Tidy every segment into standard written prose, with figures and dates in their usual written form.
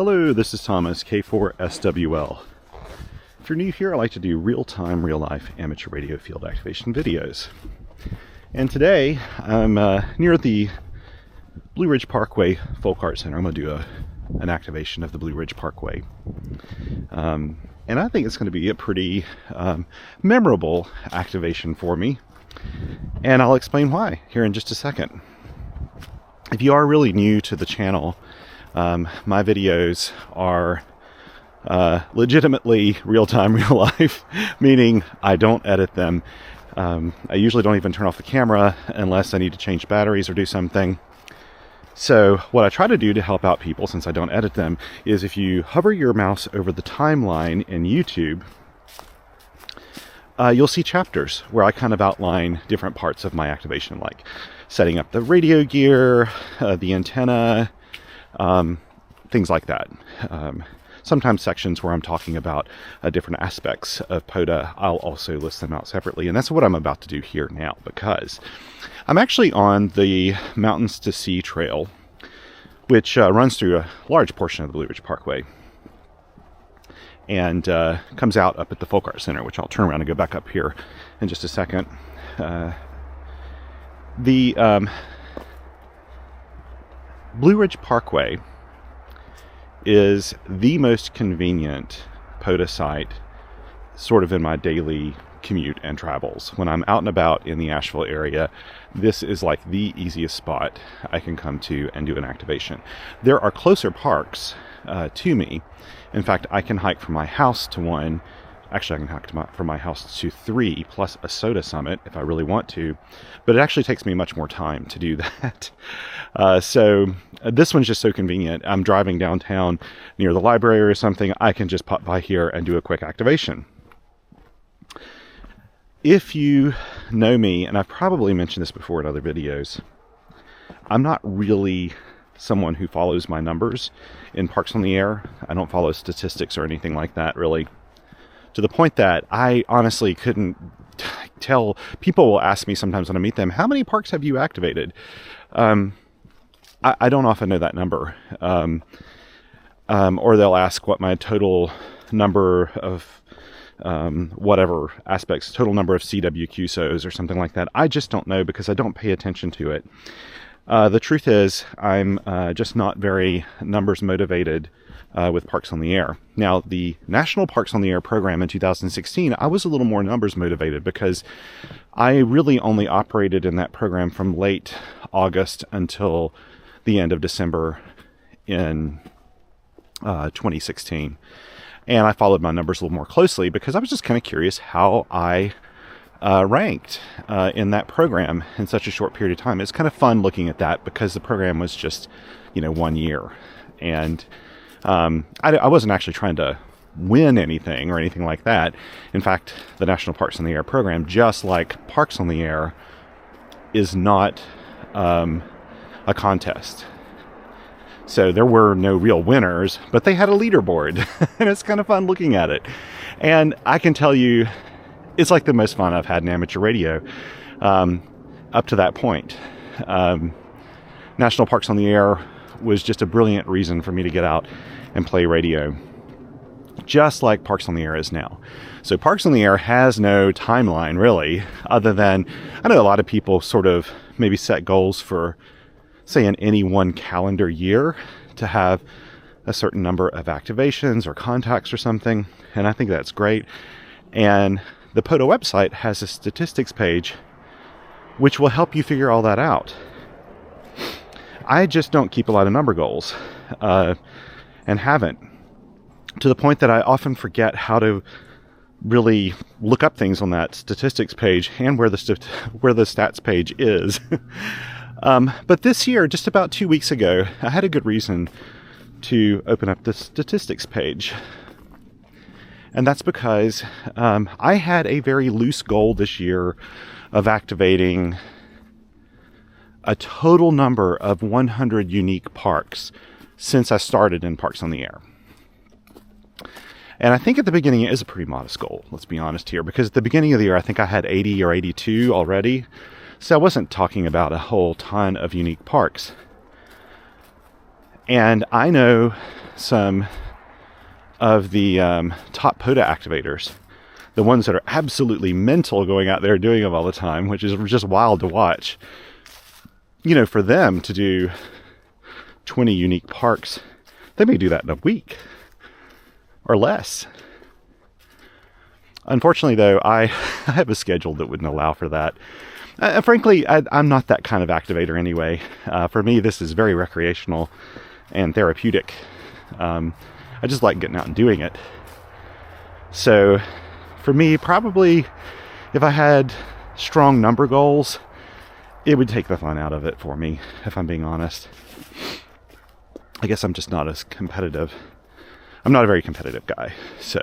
Hello, this is Thomas, K4SWL. If you're new here, I like to do real-time, real-life amateur radio field activation videos. And today, I'm near the Blue Ridge Parkway Folk Art Center. I'm going to do an activation of the Blue Ridge Parkway. And I think it's going to be a pretty memorable activation for me. And I'll explain why here in just a second. If you are really new to the channel, my videos are legitimately real-time, real-life, meaning I don't edit them. I usually don't even turn off the camera unless I need to change batteries or do something. So what I try to do to help out people, since I don't edit them, is if you hover your mouse over the timeline in YouTube, you'll see chapters where I kind of outline different parts of my activation, like setting up the radio gear, the antenna, things like that. Sometimes sections where I'm talking about different aspects of POTA, I'll also list them out separately. And that's what I'm about to do here now, because I'm actually on the Mountains to Sea Trail, which runs through a large portion of the Blue Ridge Parkway and comes out up at the Folk Art Center, which I'll turn around and go back up here in just a second. The Blue Ridge Parkway is the most convenient POTA site sort of in my daily commute and travels. When I'm out and about in the Asheville area, this is like the easiest spot I can come to and do an activation. There are closer parks to me. In fact, I can hike from my house to one. Actually, I can hike from my house to 3 plus a soda summit if I really want to, but it actually takes me much more time to do that. So this one's just so convenient. I'm driving downtown near the library or something. I can just pop by here and do a quick activation. If you know me, and I've probably mentioned this before in other videos, I'm not really someone who follows my numbers in Parks on the Air. I don't follow statistics or anything like that, really. To the point that I honestly couldn't tell. People will ask me sometimes when I meet them, how many parks have you activated? I don't often know that number. Or they'll ask what my total number of whatever aspects, total number of CWQSOs or something like that. I just don't know because I don't pay attention to it. The truth is, I'm just not very numbers motivated with Parks on the Air. Now, the National Parks on the Air program in 2016, I was a little more numbers motivated because I really only operated in that program from late August until the end of December in 2016. And I followed my numbers a little more closely because I was just kind of curious how I ranked in that program in such a short period of time. It's kind of fun looking at that because the program was just, 1 year. And I wasn't actually trying to win anything or anything like that. In fact, the National Parks on the Air program, just like Parks on the Air, is not a contest. So there were no real winners, but they had a leaderboard, and it's kind of fun looking at it. And I can tell you, it's like the most fun I've had in amateur radio up to that point. National Parks on the Air was just a brilliant reason for me to get out and play radio, just like Parks on the Air is now. So Parks on the Air has no timeline, really, other than, I know a lot of people sort of maybe set goals for, say, in any one calendar year to have a certain number of activations or contacts or something, and I think that's great. And the POTA website has a statistics page which will help you figure all that out. I just don't keep a lot of number goals, and haven't, to the point that I often forget how to really look up things on that statistics page and where the stats page is. But this year, just about 2 weeks ago, I had a good reason to open up the statistics page. And that's because I had a very loose goal this year of activating a total number of 100 unique parks since I started in Parks on the Air. And I think at the beginning it is a pretty modest goal, let's be honest here, because at the beginning of the year I think I had 80 or 82 already. So I wasn't talking about a whole ton of unique parks. And I know some of the top POTA activators, the ones that are absolutely mental going out there doing them all the time, which is just wild to watch. You know, for them to do 20 unique parks, they may do that in a week or less. Unfortunately, though, I have a schedule that wouldn't allow for that. Frankly, I'm not that kind of activator anyway. For me, this is very recreational and therapeutic. I just like getting out and doing it. So for me, probably if I had strong number goals, it would take the fun out of it for me, if I'm being honest. I guess I'm just not as competitive. I'm not a very competitive guy. So,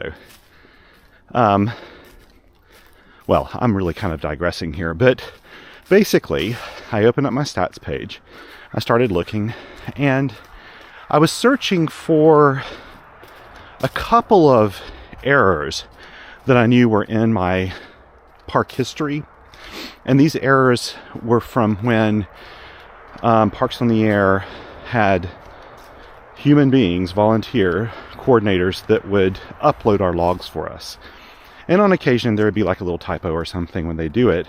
well, I'm really kind of digressing here, but basically, I opened up my stats page. I started looking, and I was searching for a couple of errors that I knew were in my park history. And these errors were from when Parks on the Air had human beings, volunteer coordinators that would upload our logs for us. And on occasion, there would be like a little typo or something when they do it,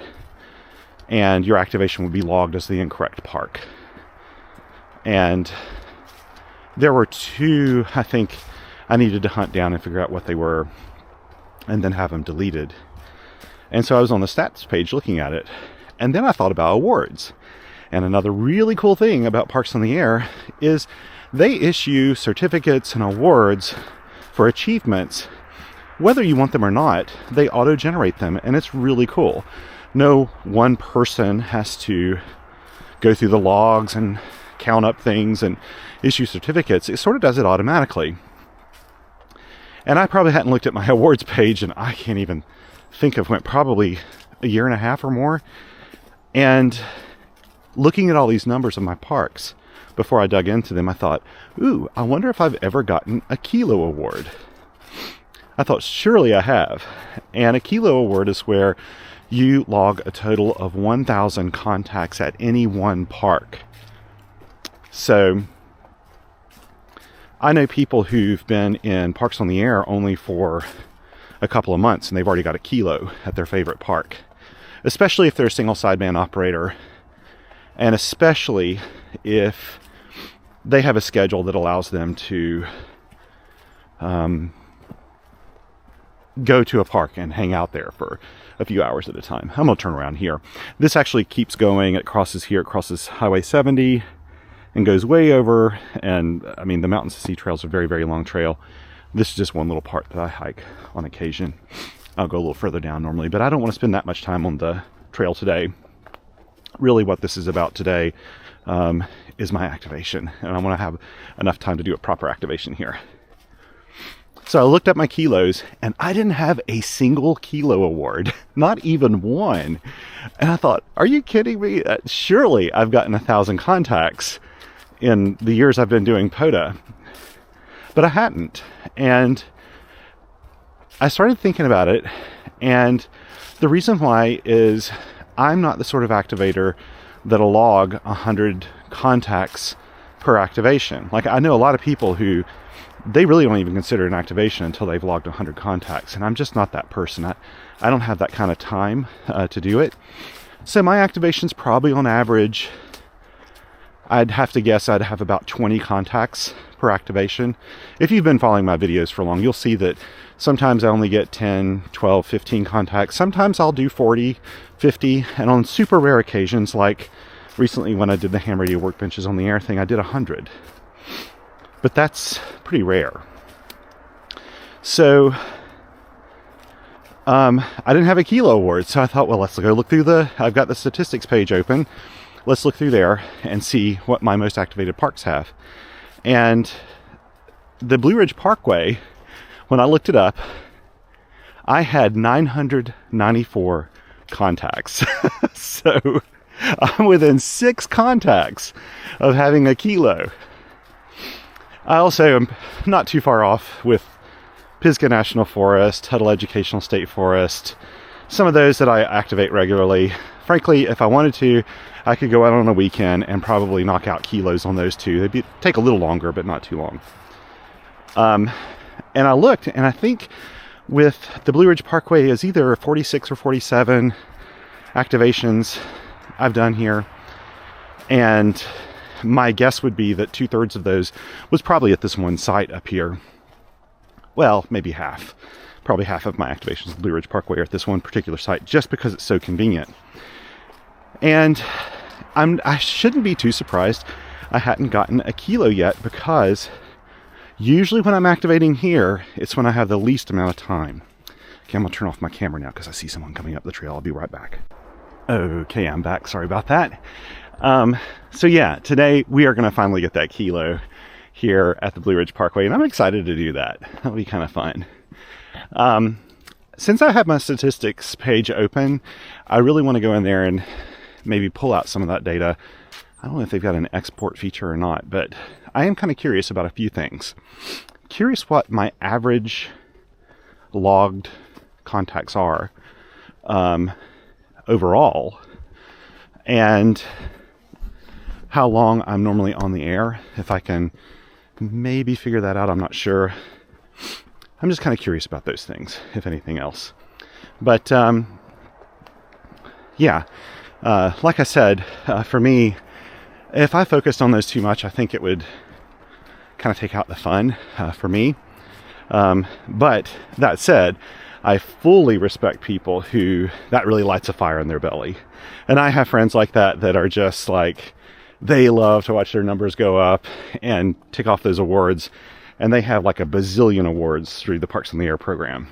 and your activation would be logged as the incorrect park. And there were two, I think, I needed to hunt down and figure out what they were and then have them deleted. And so I was on the stats page looking at it. And then I thought about awards. And another really cool thing about Parks on the Air is they issue certificates and awards for achievements. Whether you want them or not, they auto-generate them. And it's really cool. No one person has to go through the logs and count up things and issue certificates. It sort of does it automatically. And I probably hadn't looked at my awards page, and I can't even think of when, probably a year and a half or more. And looking at all these numbers of my parks, before I dug into them, I thought, ooh, I wonder if I've ever gotten a Kilo award. I thought, surely I have. And a Kilo award is where you log a total of 1,000 contacts at any one park. So I know people who've been in Parks on the Air only for a couple of months, and they've already got a Kilo at their favorite park, especially if they're a single sideband operator, and especially if they have a schedule that allows them to go to a park and hang out there for a few hours at a time. I'm going to turn around here. This actually keeps going. It crosses here. It crosses Highway 70 and goes way over. And I mean, the Mountains to Sea Trail is a very, very long trail. This is just one little part that I hike on occasion. I'll go a little further down normally, but I don't want to spend that much time on the trail today. Really what this is about today is my activation. And I want to have enough time to do a proper activation here. So I looked at my kilos, and I didn't have a single Kilo award, not even one. And I thought, are you kidding me? Surely I've gotten 1,000 contacts in the years I've been doing POTA. But I hadn't. And I started thinking about it, and the reason why is I'm not the sort of activator that'll log 100 contacts per activation. Like, I know a lot of people who they really don't even consider an activation until they've logged 100 contacts, and I'm just not that person. I don't have that kind of time to do it. So my activation's probably on average, I'd have to guess I'd have about 20 contacts per activation. If you've been following my videos for long, you'll see that sometimes I only get 10, 12, 15 contacts. Sometimes I'll do 40, 50, and on super rare occasions, like recently when I did the ham radio workbenches on the air thing, I did 100. But that's pretty rare. So I didn't have a Kilo award, so I thought, well, let's go look through I've got the statistics page open. Let's look through there and see what my most activated parks have. And the Blue Ridge Parkway, when I looked it up, I had 994 contacts. So I'm within 6 contacts of having a Kilo. I also am not too far off with Pisgah National Forest, Tuttle Educational State Forest, some of those that I activate regularly, Frankly, if I wanted to, I could go out on a weekend and probably knock out kilos on those two. They'd take a little longer, but not too long. And I looked, and I think with the Blue Ridge Parkway is either 46 or 47 activations I've done here. And my guess would be that 2/3 of those was probably at this one site up here. Well, maybe half. Probably half of my activations of Blue Ridge Parkway are at this one particular site, just because it's so convenient. And I shouldn't be too surprised I hadn't gotten a kilo yet, because usually when I'm activating here, it's when I have the least amount of time. Okay, I'm gonna turn off my camera now because I see someone coming up the trail. I'll be right back. Okay, I'm back. Sorry about that. So yeah, today we are gonna finally get that kilo here at the Blue Ridge Parkway, and I'm excited to do that. That'll be kind of fun. Since I have my statistics page open, I really want to go in there and maybe pull out some of that data. I don't know if they've got an export feature or not, but I am kind of curious about a few things. Curious what my average logged contacts are overall, and how long I'm normally on the air. If I can maybe figure that out, I'm not sure. I'm just kind of curious about those things, if anything else. But yeah, like I said, for me, if I focused on those too much, I think it would kind of take out the fun for me. But that said, I fully respect people who that really lights a fire in their belly. And I have friends like that that are just like, they love to watch their numbers go up and tick off those awards. And they have like a bazillion awards through the Parks on the Air program.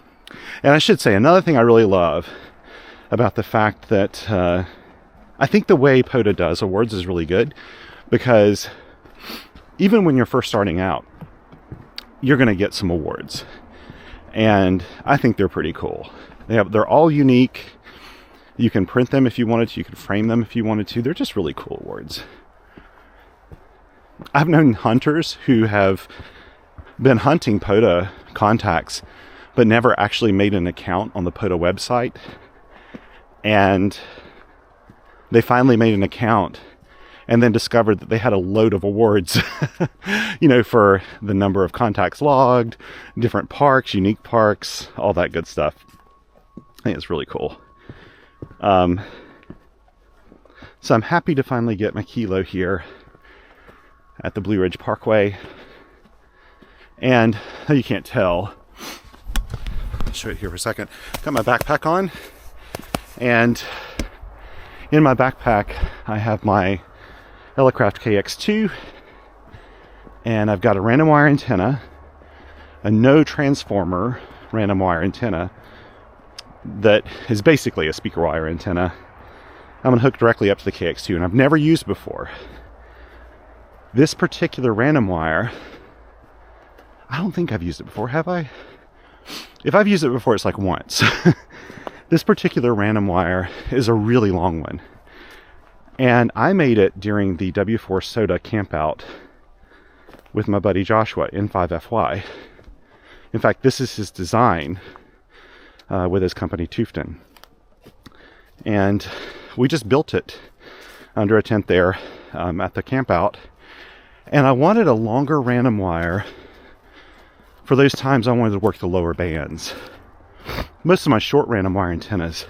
And I should say, another thing I really love about the fact that I think the way POTA does awards is really good, because even when you're first starting out, you're going to get some awards. And I think they're pretty cool. They're all unique. You can print them if you wanted to. You can frame them if you wanted to. They're just really cool awards. I've known hunters who have been hunting POTA contacts, but never actually made an account on the POTA website. And they finally made an account and then discovered that they had a load of awards, you know, for the number of contacts logged, different parks, unique parks, all that good stuff. I think it's really cool. So I'm happy to finally get my kilo here at the Blue Ridge Parkway. And you can't tell, I'll show it here for a second. Got my backpack on, and in my backpack I have my Elecraft KX2, and I've got a random wire antenna, a no transformer random wire antenna that is basically a speaker wire antenna. I'm gonna hook directly up to the KX2, and I've never used before. This particular random wire, I don't think I've used it before, have I? If I've used it before, it's like once. This particular random wire is a really long one. And I made it during the W4 Soda campout with my buddy Joshua in 5FY. In fact, this is his design with his company Tufton. And we just built it under a tent there at the campout. And I wanted a longer random wire for those times I wanted to work the lower bands. Most of my short random wire antennas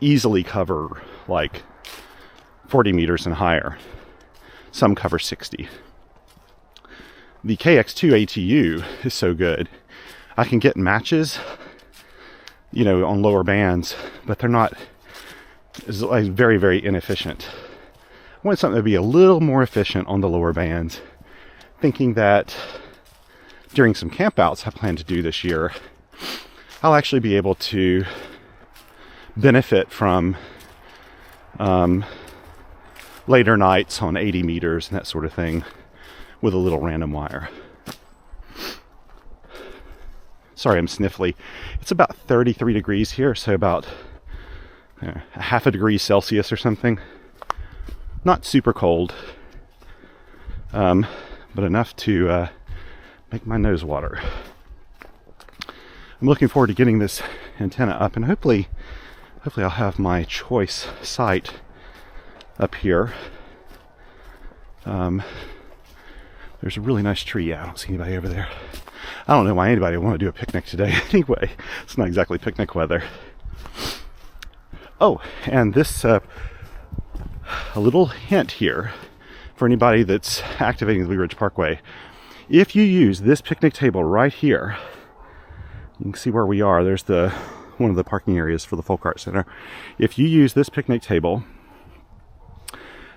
easily cover like 40 meters and higher. Some cover 60. The KX2 ATU is so good. I can get matches, you know, on lower bands, but they're not, it's like very, very inefficient. I want something to be a little more efficient on the lower bands, thinking that during some campouts I plan to do this year, I'll actually be able to benefit from later nights on 80 meters and that sort of thing with a little random wire. Sorry, I'm sniffly. It's about 33 degrees here, so about a half a degree Celsius or something. Not super cold, but enough to make my nose water. I'm looking forward to getting this antenna up, and hopefully Hopefully I'll have my choice site up here. There's a really nice tree. Yeah, I don't see anybody over there. I don't know why anybody would want to do a picnic today. Anyway, it's not exactly picnic weather. Oh, and this, a little hint here for anybody that's activating the Blue Ridge Parkway. If you use this picnic table right here, you can see where we are. There's one of the parking areas for the Folk Art Center. If you use this picnic table,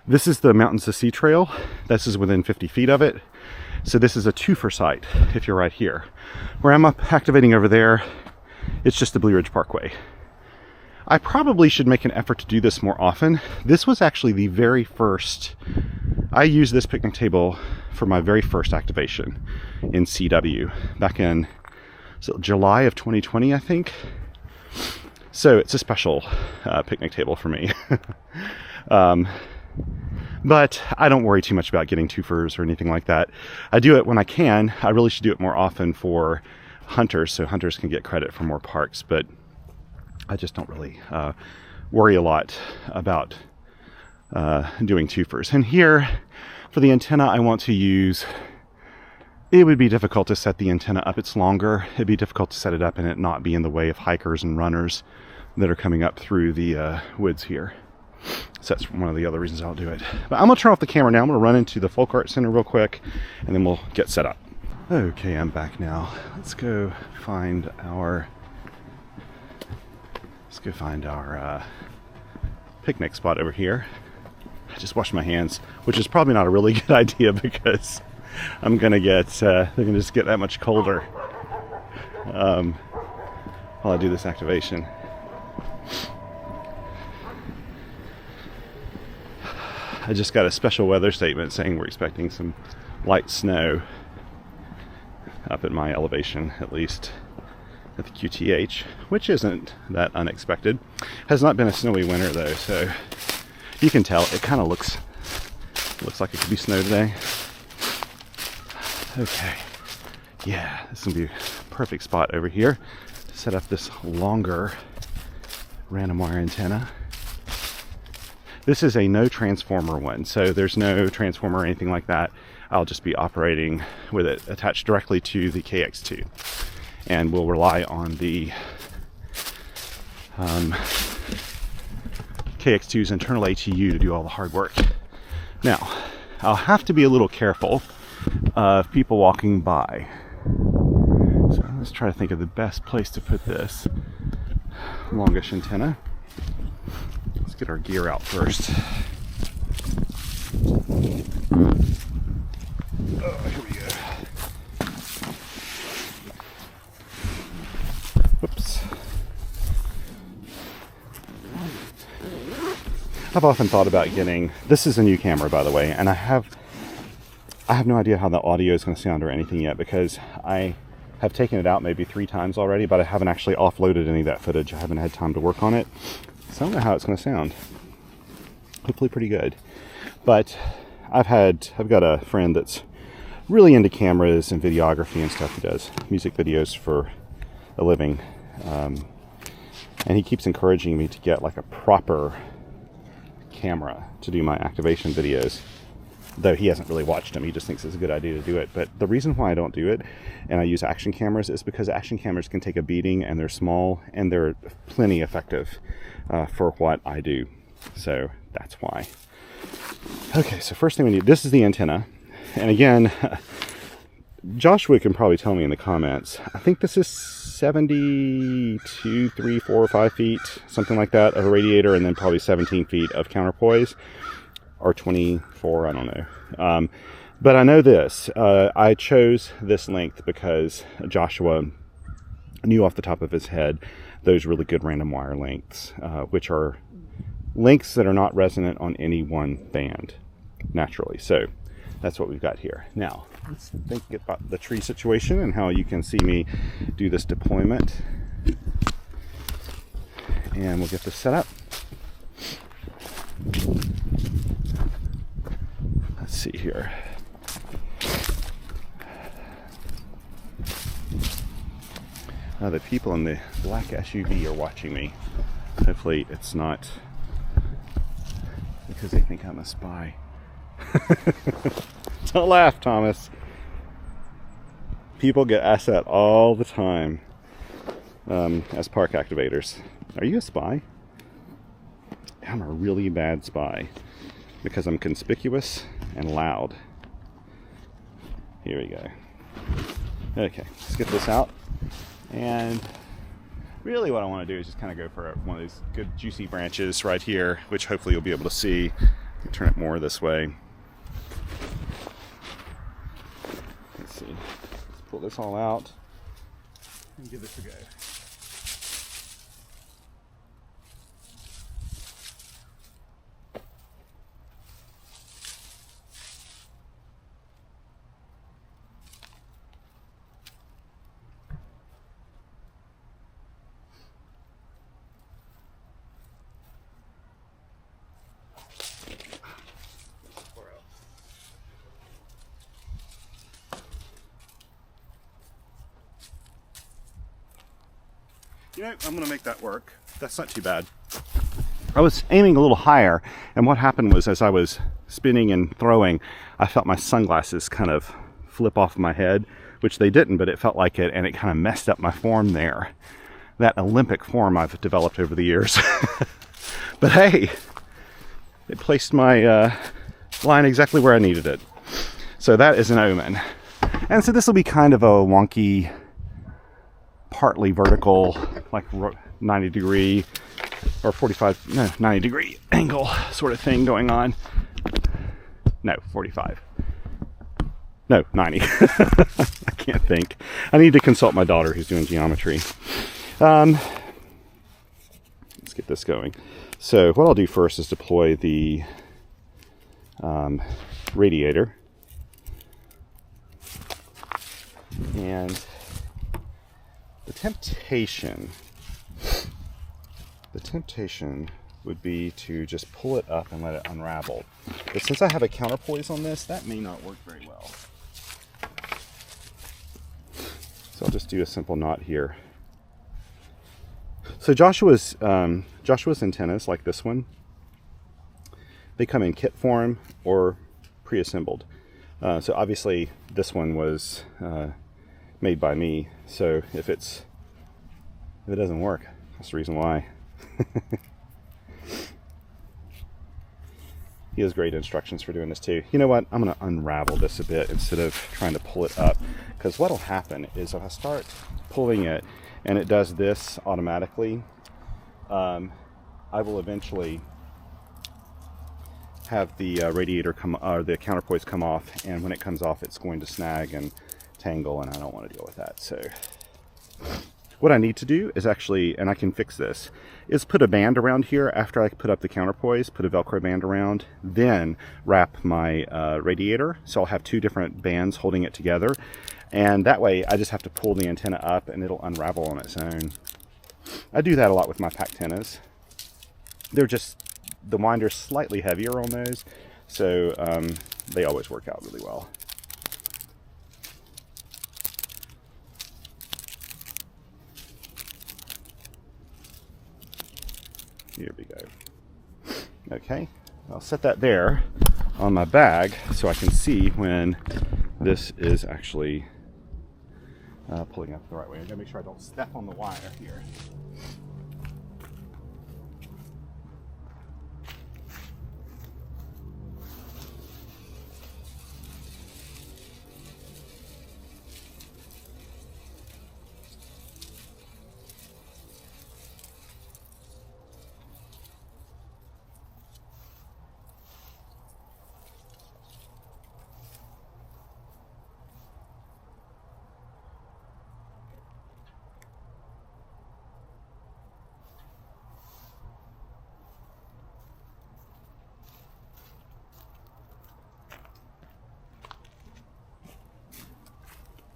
this is the Mountains to Sea Trail. This is within 50 feet of it. So this is a twofer site if you're right here. Where I'm activating over there, it's just the Blue Ridge Parkway. I probably should make an effort to do this more often. This was actually the very first, I used this picnic table for my very first activation in CW back in July of 2020, I think. So it's a special picnic table for me. But I don't worry too much about getting twofers or anything like that. I do it when I can. I really should do it more often for hunters, so hunters can get credit for more parks, but I just don't really worry a lot about doing twofers. And here, for the antenna, I want to use, it would be difficult to set the antenna up. It's longer. It'd be difficult to set it up and it not be in the way of hikers and runners that are coming up through the woods here. So that's one of the other reasons I'll do it. But I'm going to turn off the camera now. I'm going to run into the Folk Art Center real quick, and then we'll get set up. Okay, I'm back now. Let's go find our picnic spot over here. I just washed my hands, which is probably not a really good idea because I'm going to get, they're going to just get that much colder while I do this activation. I just got a special weather statement saying we're expecting some light snow up at my elevation, at least at the QTH, which isn't that unexpected. Has not been a snowy winter though, so you can tell it kind of looks like it could be snow today. Okay, yeah, this is gonna be a perfect spot over here to set up this longer random wire antenna. This is a no transformer one, so there's no transformer or anything like that. I'll just be operating with it attached directly to the KX2. And we'll rely on the KX2's internal ATU to do all the hard work. Now, I'll have to be a little careful of people walking by. So let's try to think of the best place to put this longish antenna. Let's get our gear out first. Oh, here we go. Whoops. I've often thought about getting, this is a new camera by the way, and I have no idea how the audio is going to sound or anything yet because I have taken it out maybe 3 times already, but I haven't actually offloaded any of that footage. I haven't had time to work on it. So I don't know how it's going to sound. Hopefully pretty good. But I've got a friend that's really into cameras and videography and stuff. He does music videos for a living. And he keeps encouraging me to get like a proper camera to do my activation videos. Though he hasn't really watched them, he just thinks it's a good idea to do it. But the reason why I don't do it and I use action cameras is because action cameras can take a beating and they're small and they're plenty effective for what I do. So that's why. Okay, so first thing we need, this is the antenna. And again, Joshua can probably tell me in the comments, I think this is 72, 3, 4, or 5 feet, something like that, of a radiator, and then probably 17 feet of counterpoise. Or 24, I don't know. But I know this. I chose this length because Joshua knew off the top of his head those really good random wire lengths, which are lengths that are not resonant on any one band, naturally. So that's what we've got here. Now, let's think about the tree situation and how you can see me do this deployment. And we'll get this set up. Let's see here. The people in the black SUV are watching me. Hopefully it's not because they think I'm a spy. Don't laugh, Thomas. People get asked that all the time as park activators. Are you a spy? I'm a really bad spy because I'm conspicuous and loud. Here we go. Okay, let's get this out. And really what I want to do is just kind of go for one of these good juicy branches right here, which hopefully you'll be able to see. Turn it more this way. Let's see. Let's pull this all out and give this a go. You know, I'm gonna make that work. That's not too bad. I was aiming a little higher, and what happened was as I was spinning and throwing, I felt my sunglasses kind of flip off my head, which they didn't, but it felt like it, and it kind of messed up my form there. That Olympic form I've developed over the years. But hey, it placed my line exactly where I needed it. So that is an omen. And so this will be kind of a wonky, partly vertical, like 90 degree or 90 degree angle sort of thing going on. No, 45. No, 90. I can't think. I need to consult my daughter who's doing geometry. Let's get this going. So what I'll do first is deploy the radiator. And the temptation would be to just pull it up and let it unravel. But since I have a counterpoise on this, that may not work very well. So I'll just do a simple knot here. So Joshua's antennas, like this one, they come in kit form or pre-assembled. So obviously this one was made by me. So if it doesn't work, that's the reason why. He has great instructions for doing this too. You know what? I'm going to unravel this a bit instead of trying to pull it up, because what'll happen is if I start pulling it and it does this automatically, I will eventually have the radiator come, or the counterpoise come off, and when it comes off, it's going to snag and tangle, and I don't want to deal with that. So what I need to do is actually, and I can fix this, is put a band around here after I put up the counterpoise, put a Velcro band around, then wrap my radiator. So I'll have two different bands holding it together. And that way I just have to pull the antenna up and it'll unravel on its own. I do that a lot with my Pactennas. They're just, the winder's slightly heavier on those, so they always work out really well. Here we go. Okay, I'll set that there on my bag so I can see when this is actually pulling up the right way. I gotta make sure I don't step on the wire here.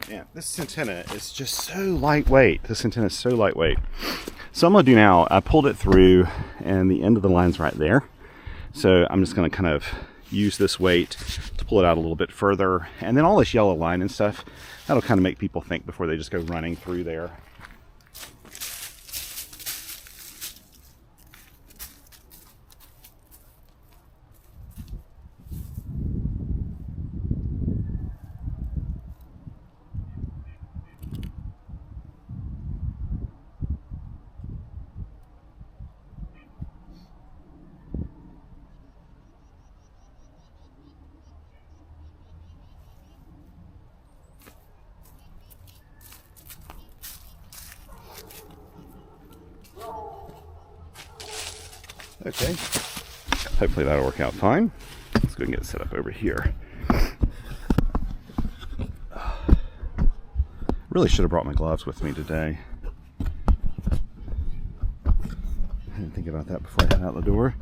Yeah, this antenna is just so lightweight. This antenna is so lightweight. So I'm going to do now, I pulled it through and the end of the line's right there. So I'm just going to kind of use this weight to pull it out a little bit further. And then all this yellow line and stuff, that'll kind of make people think before they just go running through there. Okay, hopefully that'll work out fine. Let's go and get it set up over here. Really should have brought my gloves with me today. I didn't think about that before I head out the door.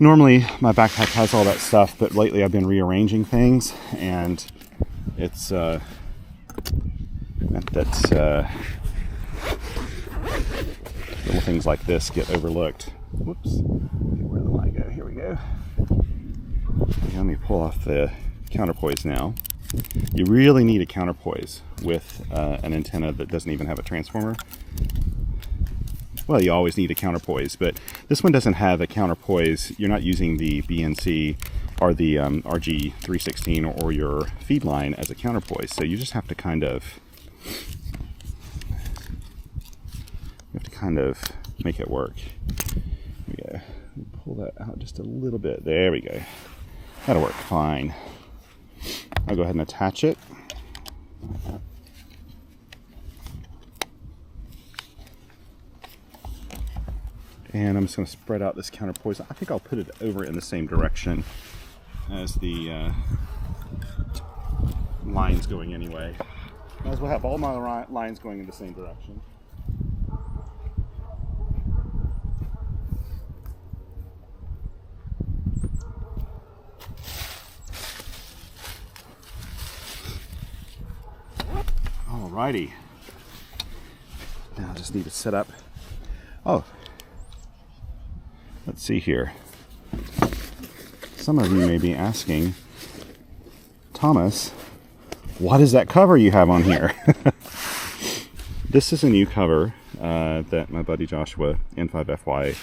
Normally my backpack has all that stuff, but lately I've been rearranging things, and it's meant that little things like this get overlooked. Whoops. Where did the line go? Here we go. Okay, let me pull off the counterpoise now. You really need a counterpoise with an antenna that doesn't even have a transformer. Well, you always need a counterpoise, but this one doesn't have a counterpoise. You're not using the BNC or the RG316 or your feed line as a counterpoise, so you just have to kind of make it work. Here we go. Pull that out just a little bit. There we go. That'll work fine. I'll go ahead and attach it. And I'm just going to spread out this counterpoise. I think I'll put it over in the same direction as the lines going anyway. Might as well have all my lines going in the same direction. Alrighty. Now I just need to set up. Oh, let's see here. Some of you may be asking, Thomas, what is that cover you have on here? This is a new cover that my buddy Joshua, N5FY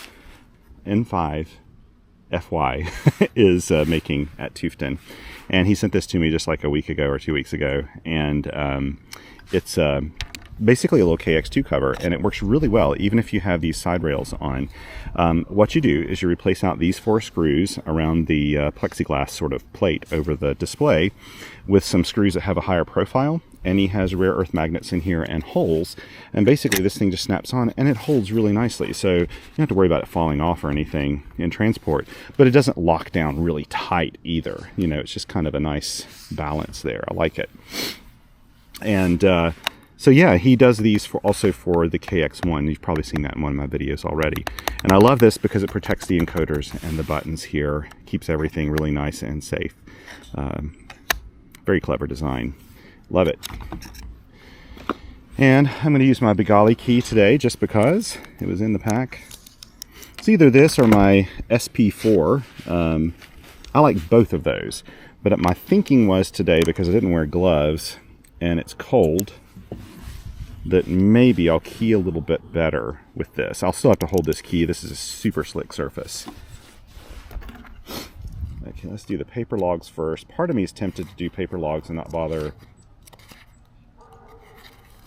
is making at Tufton. And he sent this to me just like a week ago or 2 weeks ago. And it's basically a little KX2 cover, and it works really well even if you have these side rails on. What you do is you replace out these 4 screws around the plexiglass sort of plate over the display with some screws that have a higher profile, and he has rare earth magnets in here and holes, and basically this thing just snaps on and it holds really nicely, so you don't have to worry about it falling off or anything in transport, but it doesn't lock down really tight either. You know, it's just kind of a nice balance there. I like it. And so yeah, he does these also for the KX1. You've probably seen that in one of my videos already. And I love this because it protects the encoders and the buttons here. Keeps everything really nice and safe. Very clever design. Love it. And I'm going to use my Bengali key today just because it was in the pack. It's either this or my SP4. I like both of those. But my thinking was today, because I didn't wear gloves and it's cold, that maybe I'll key a little bit better with this. I'll still have to hold this key. This is a super slick surface. Okay, let's do the paper logs first. Part of me is tempted to do paper logs and not bother.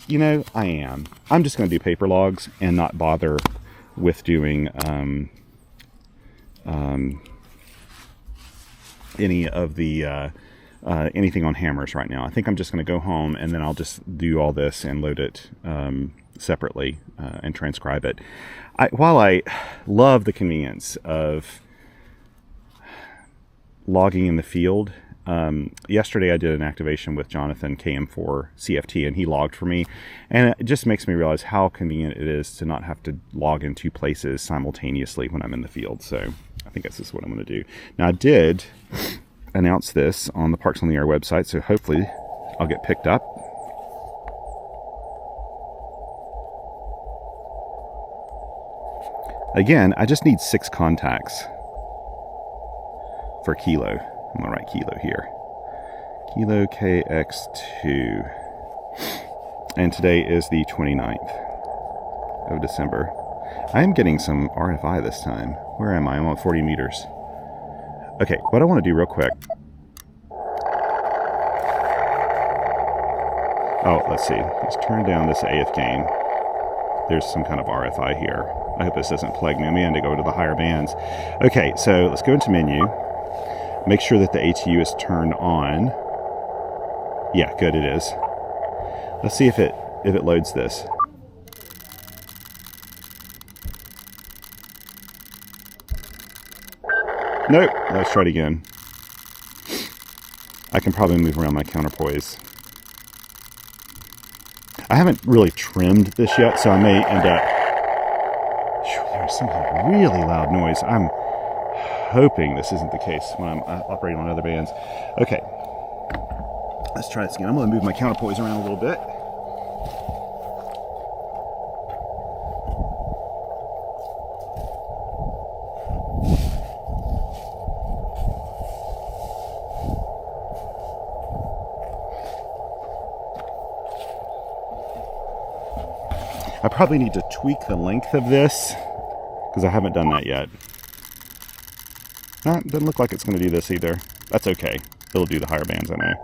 You know, I am. I'm just going to do paper logs and not bother with doing any of the anything on hammers right now. I think I'm just going to go home and then I'll just do all this and load it separately and transcribe it. While I love the convenience of logging in the field, yesterday I did an activation with Jonathan KM4 CFT and he logged for me, and it just makes me realize how convenient it is to not have to log in 2 places simultaneously when I'm in the field. So I think this is what I'm going to do. Now I did announce this on the Parks on the Air website, so hopefully I'll get picked up. Again, I just need 6 contacts for kilo. I'm going to write kilo here. Kilo KX2. And today is the 29th of December. I am getting some RFI this time. Where am I? I'm at 40 meters. Okay, what I want to do real quick. Oh, let's see. Let's turn down this AF gain. There's some kind of RFI here. I hope this doesn't plague me. I'm going to go to the higher bands. Okay, so let's go into menu. Make sure that the ATU is turned on. Yeah, good, it is. Let's see if it loads this. Nope. Let's try it again. I can probably move around my counterpoise. I haven't really trimmed this yet, so I may end up... There's some really loud noise. I'm hoping this isn't the case when I'm operating on other bands. Okay. Let's try this again. I'm going to move my counterpoise around a little bit. I probably need to tweak the length of this because I haven't done that yet. Doesn't look like it's going to do this either. That's okay. It'll do the higher bands, I know.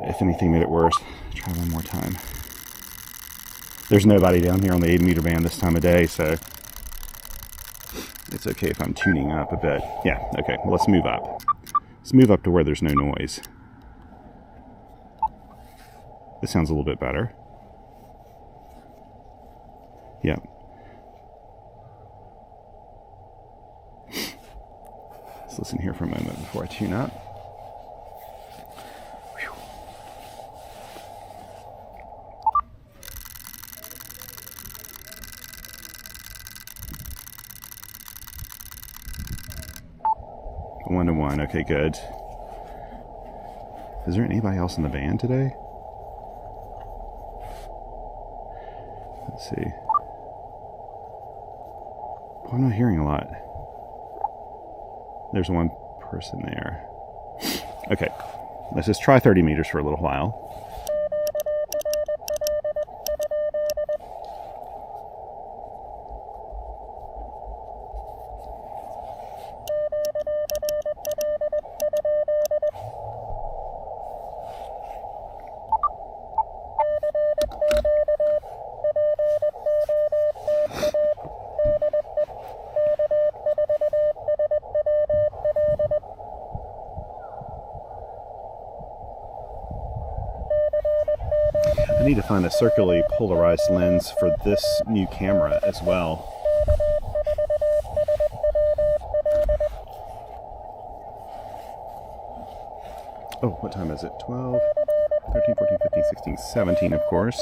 If anything made it worse, try one more time. There's nobody down here on the 80-meter band this time of day, so it's okay if I'm tuning up a bit. Yeah, okay. Well, let's move up. Let's move up to where there's no noise. This sounds a little bit better. Yeah. Let's listen here for a moment before I tune up. Whew. One to one. Okay, good. Is there anybody else in the band today? Let's see. Oh, I'm not hearing a lot. There's one person there. Okay, let's just try 30 meters for a little while. I need to find a circularly polarized lens for this new camera as well. Oh, what time is it? 12, 13, 14, 15, 16, 17, of course.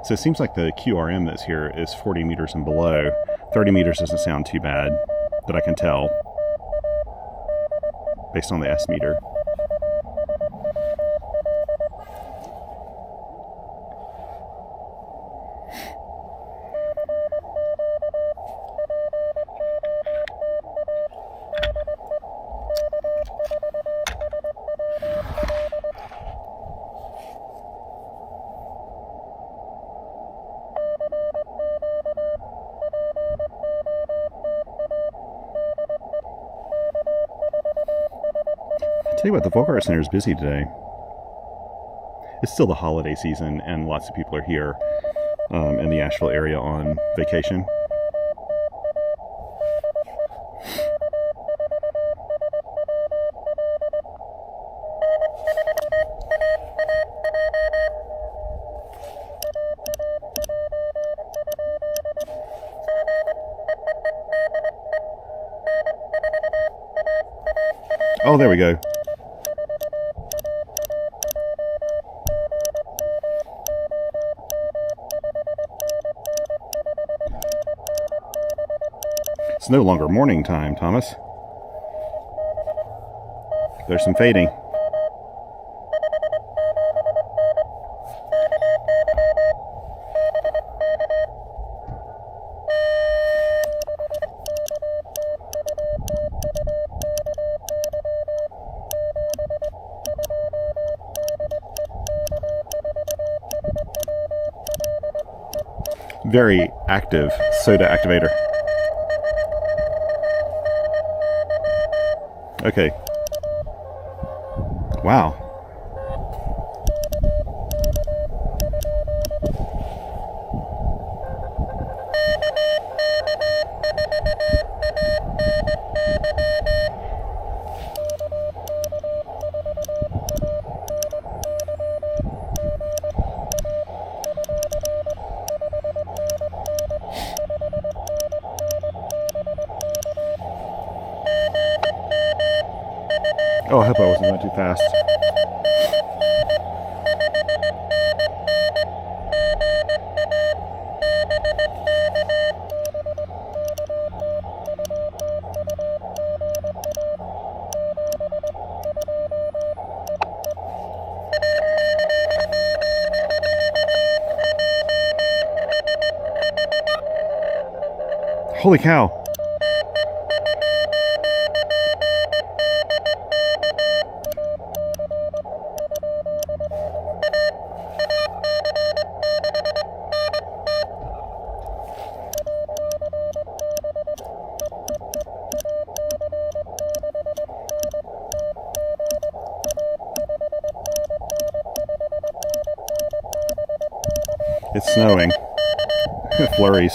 So it seems like the QRM that's here is 40 meters and below. 30 meters doesn't sound too bad, that I can tell, based on the S meter. Tell you what, the Folk Art Center is busy today. It's still the holiday season, and lots of people are here in the Asheville area on vacation. Oh, there we go. It's no longer morning time, Thomas. There's some fading. Very active soda activator. Okay. Wow. Oh, I hope I wasn't going too fast. Holy cow. It's snowing. Flurries.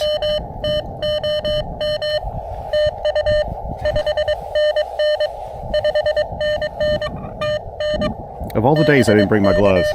Of all the days I didn't bring my gloves.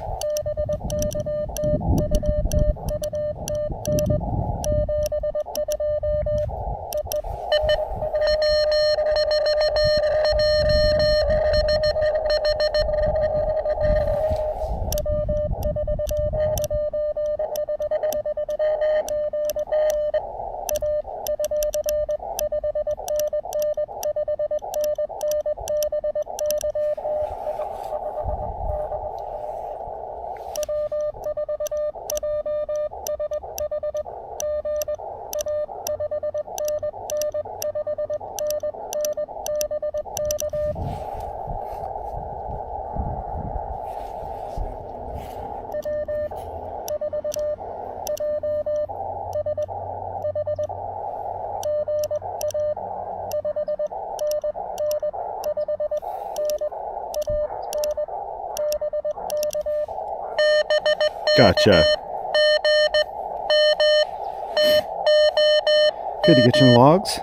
Gotcha. Good to get your logs.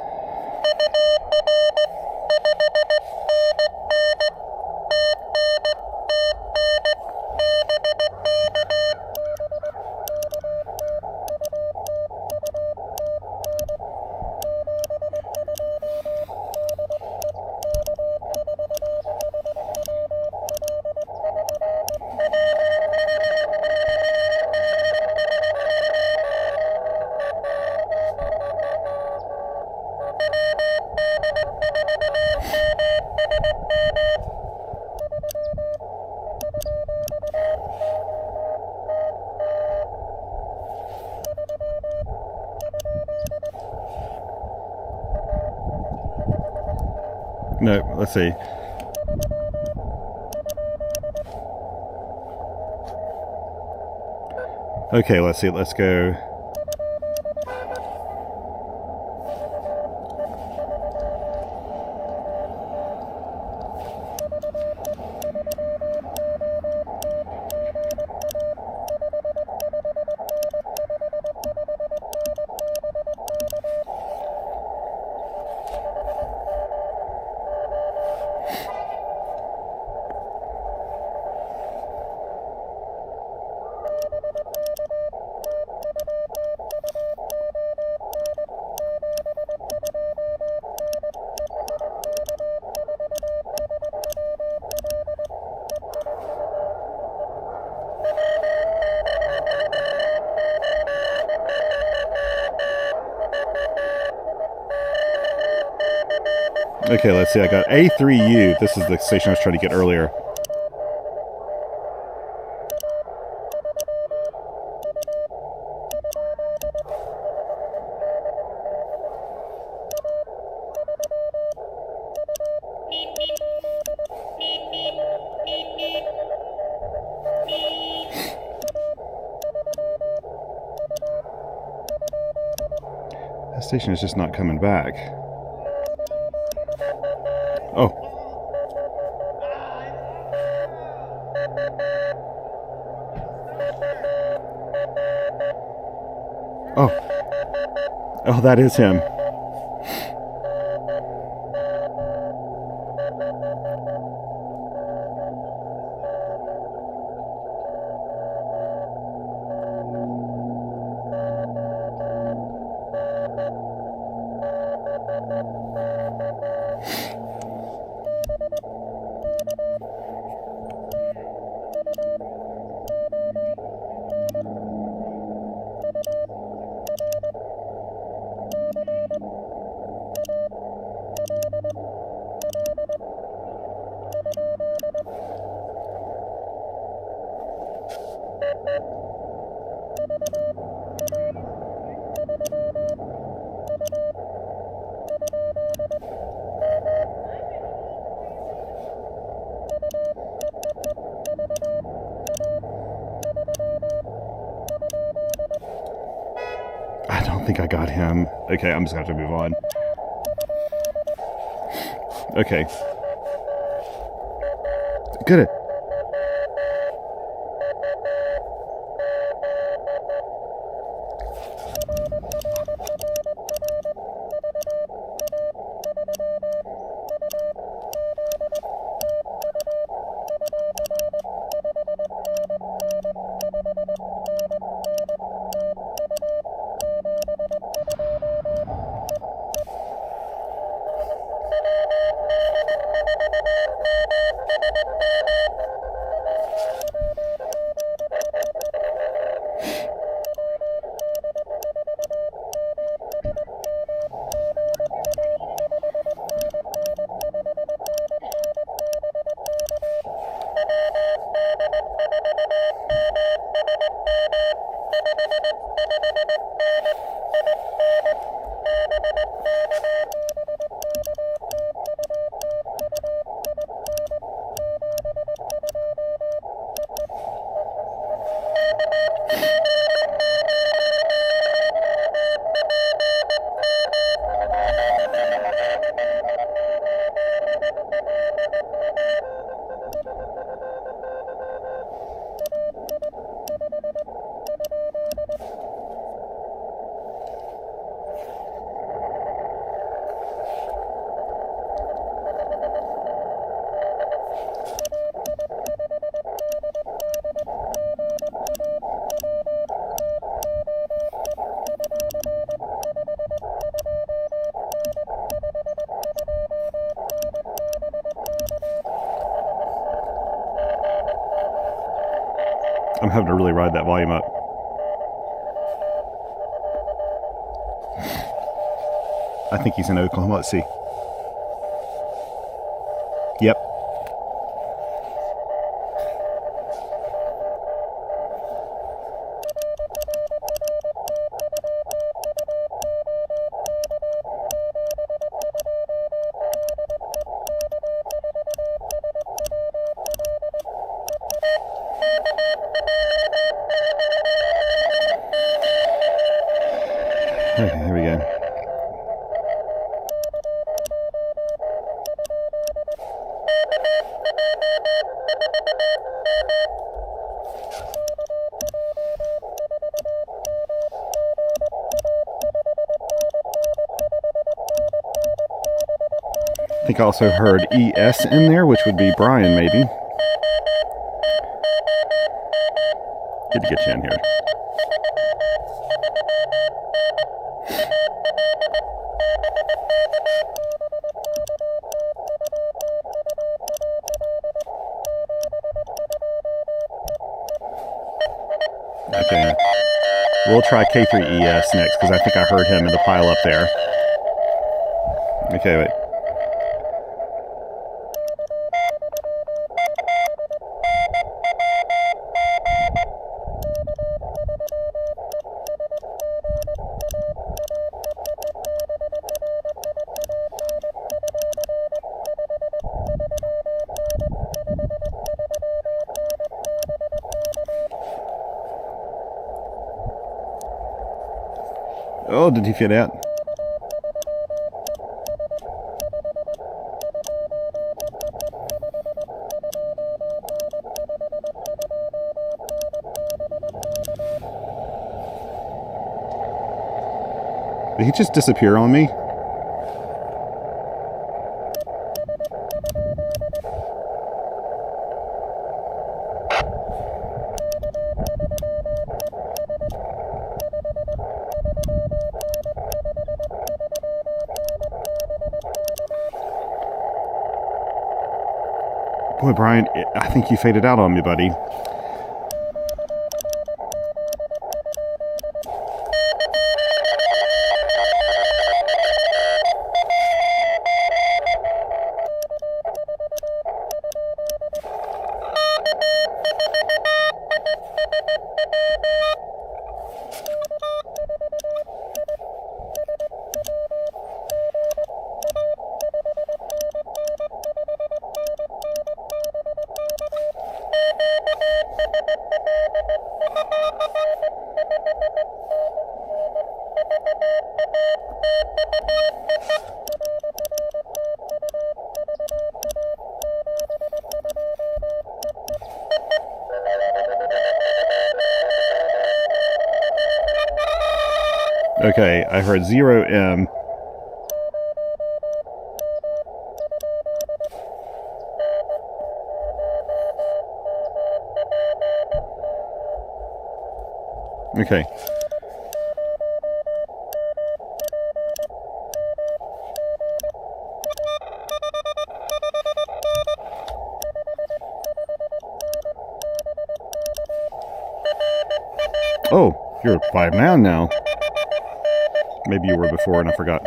No, let's see. Okay, let's see. Let's go. Okay, let's see. I got A3U. This is the station I was trying to get earlier. That station is just not coming back. Oh. Oh. Oh, that is him. don't think I got him. Okay, I'm just going to have to move on. Okay. Good. I'm having to really ride that volume up. I think he's in Oklahoma. Let's see. Yep. Okay, here we go. I think I also heard ES in there, which would be Brian, maybe. Good to get you in here. Okay, we'll try K3ES next, because I think I heard him in the pile up there. Okay, wait. Oh, did he fit out? Did he just disappear on me? Boy, Brian, I think you faded out on me, buddy. Okay, I heard 0M. Okay. Oh, you're 5 now. Maybe you were before and I forgot.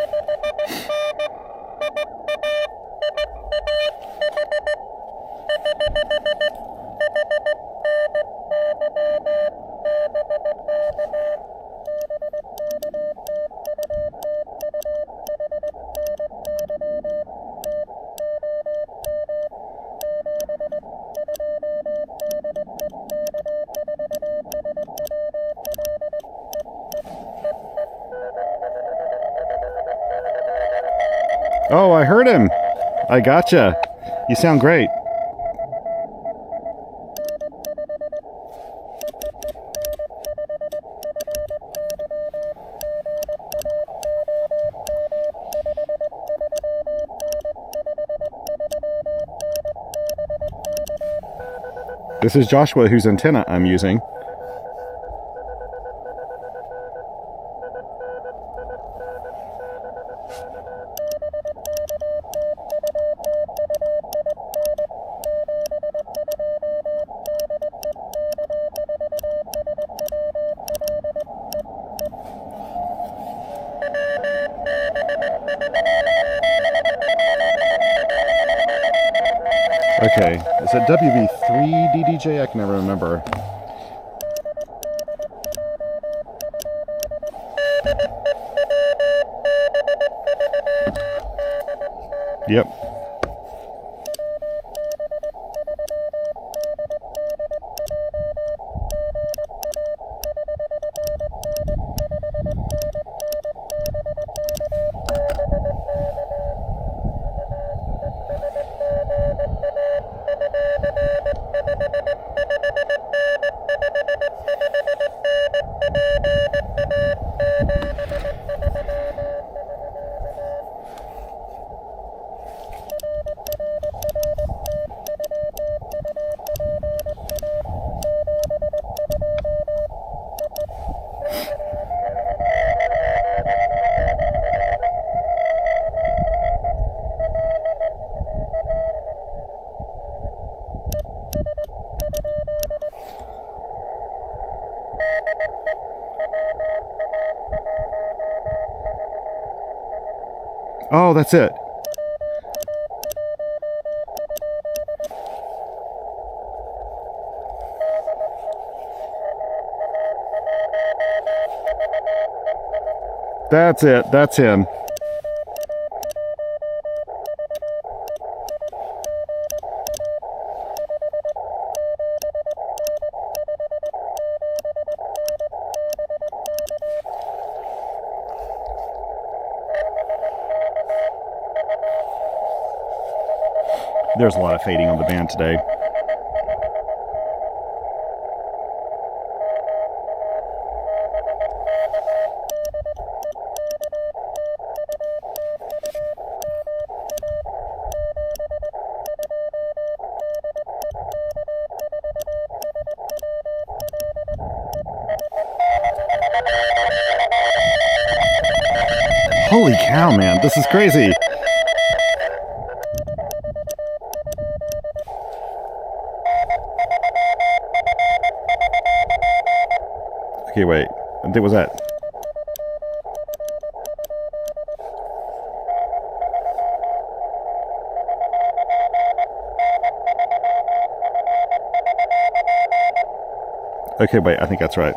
Oh, I heard him. I gotcha. You sound great. This is Joshua, whose antenna I'm using. Okay, is it WV3 DDJ? I can never remember. Yep. Oh, that's it. That's it. That's him. There's a lot of fading on the band today. Holy cow, man, this is crazy. Okay, wait. What was that? Okay, wait. I think that's right.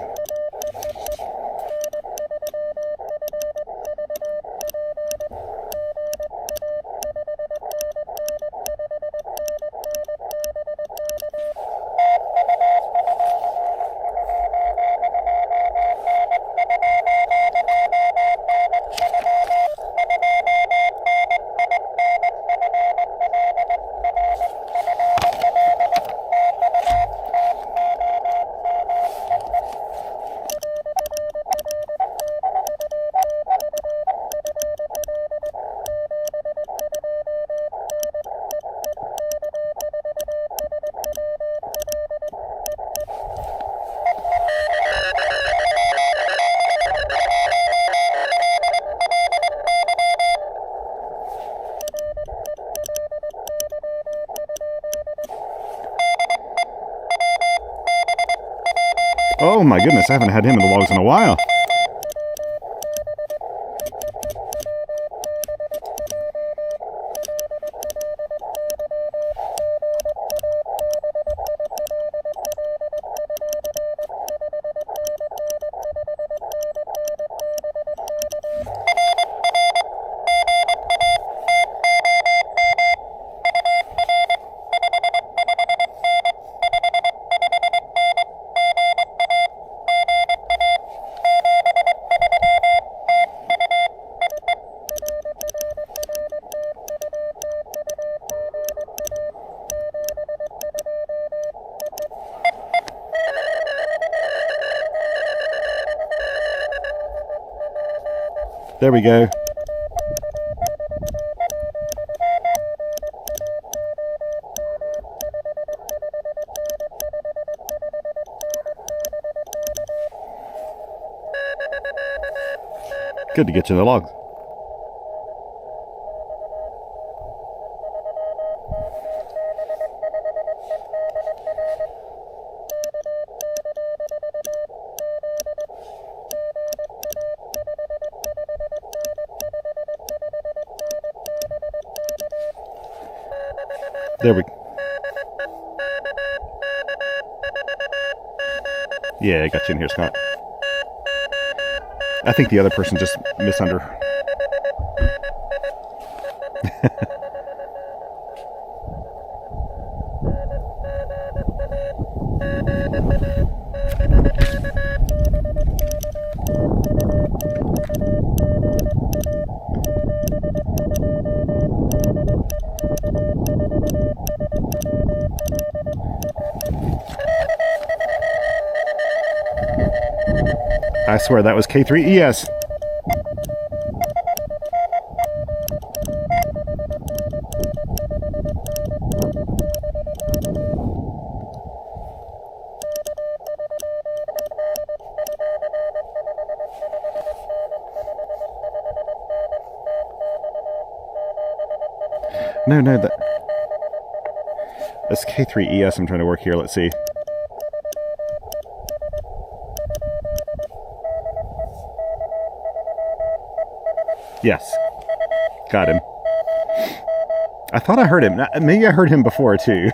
Oh my goodness, I haven't had him in the logs in a while. There we go. Good to get you the logs. There we go. Yeah, I got you in here, Scott. I think the other person just misunder. I swear that was K3ES. No, that's K3ES I'm trying to work here. Let's see. Yes. Got him. I thought I heard him. Maybe I heard him before, too.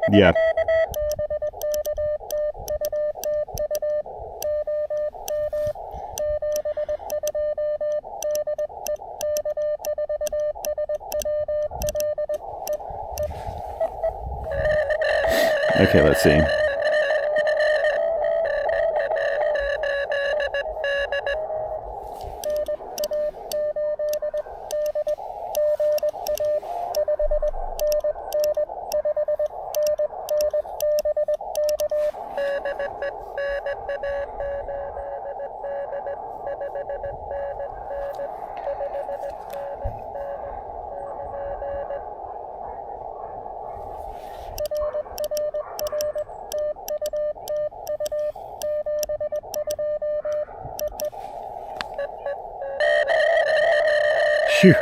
Yeah. Okay, let's see. Phew.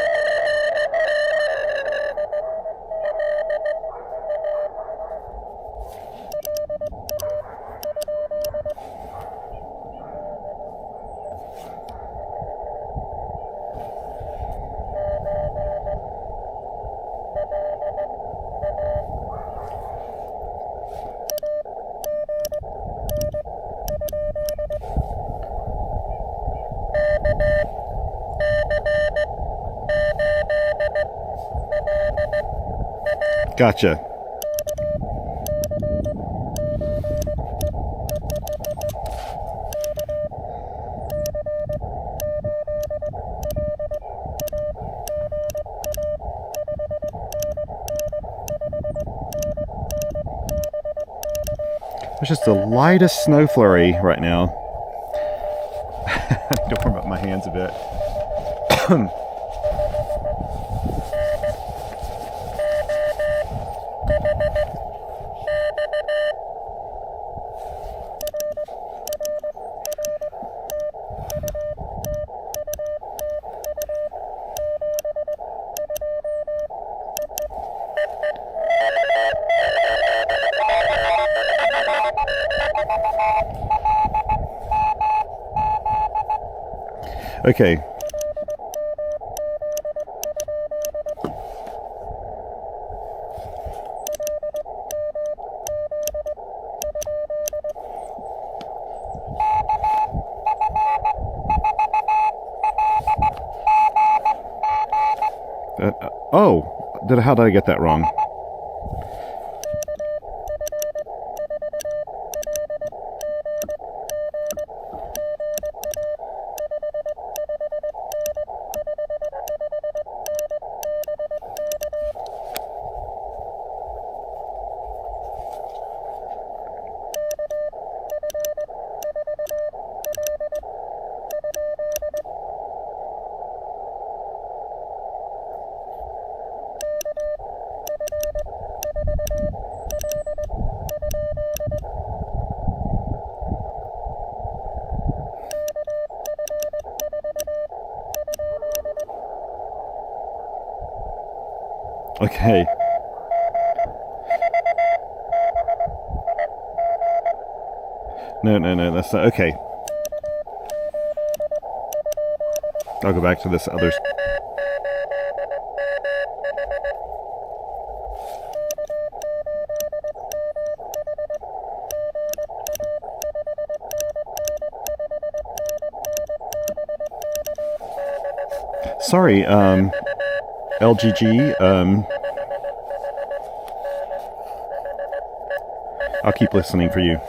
Gotcha. There's just the lightest snow flurry right now. I need to warm up my hands a bit. Okay. How did I get that wrong? Okay. No, that's not, okay. I'll go back to this other. Sorry, LGG, I'll keep listening for you.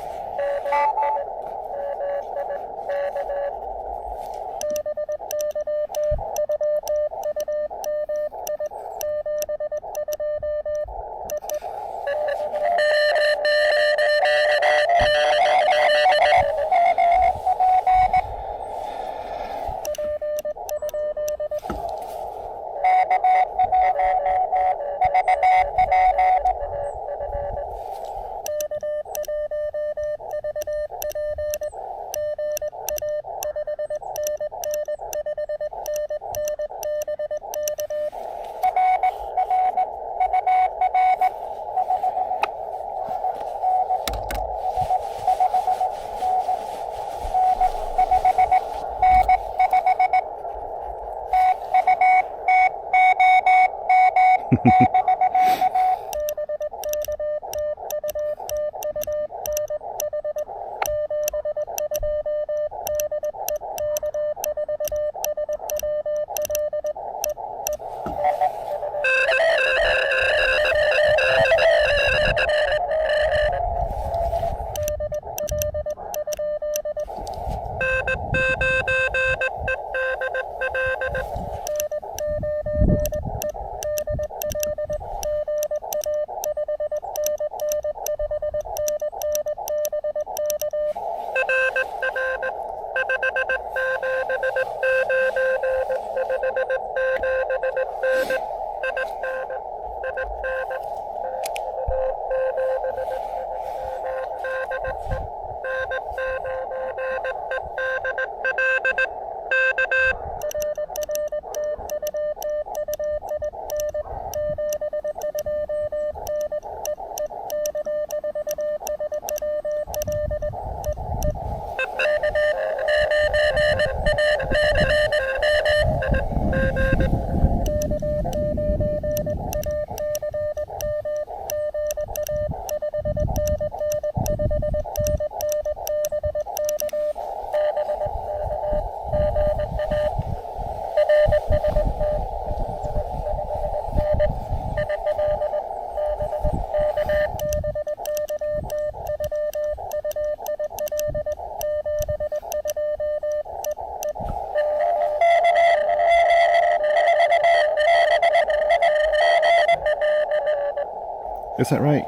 Is that right?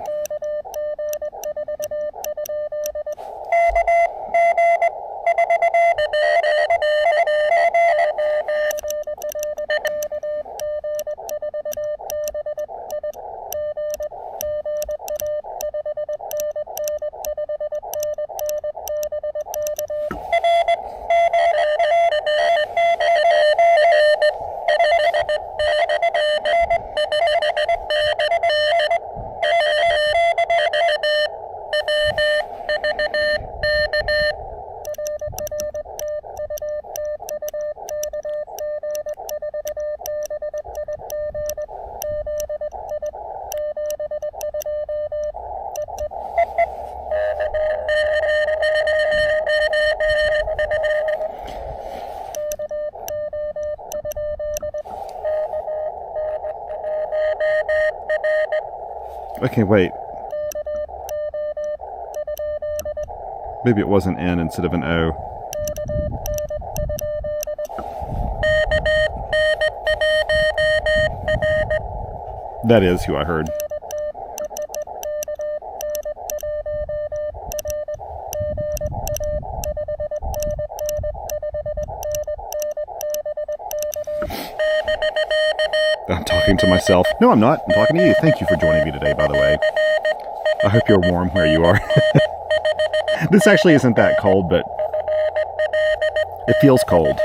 Okay, wait. Maybe it was an N instead of an O. That is who I heard. I'm talking to myself. No, I'm not. I'm talking to you. Thank you for joining me today, by the way. I hope you're warm where you are. This actually isn't that cold, but it feels cold.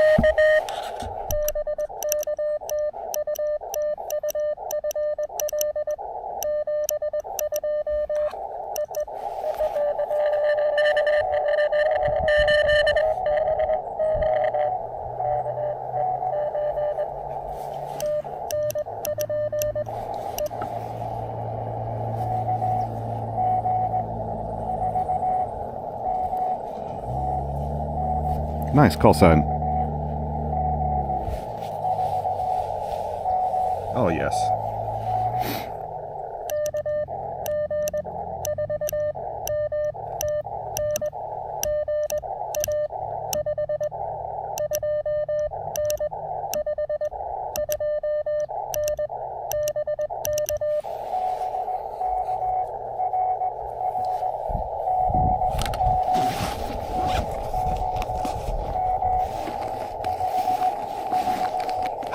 Nice call sign. Oh, yes.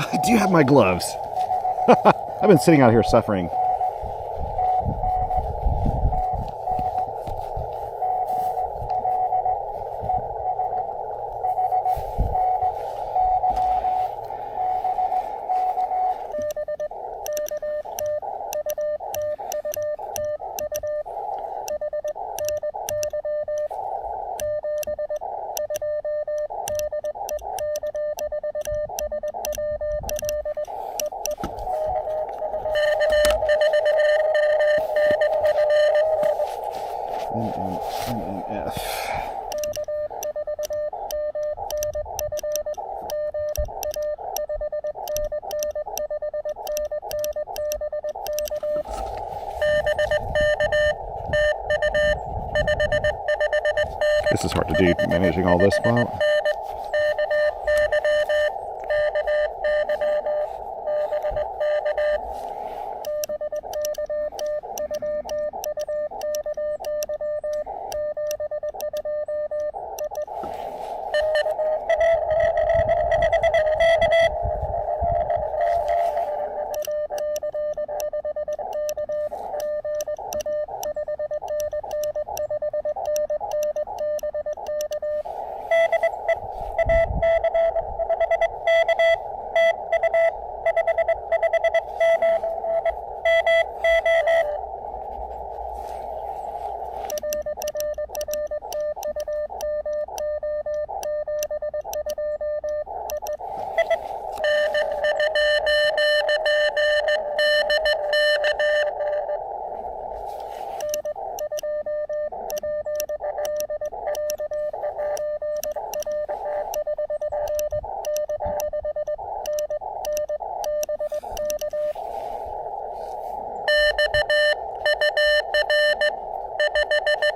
I do have my gloves. I've been sitting out here suffering. NF. This is hard to do, managing all this while.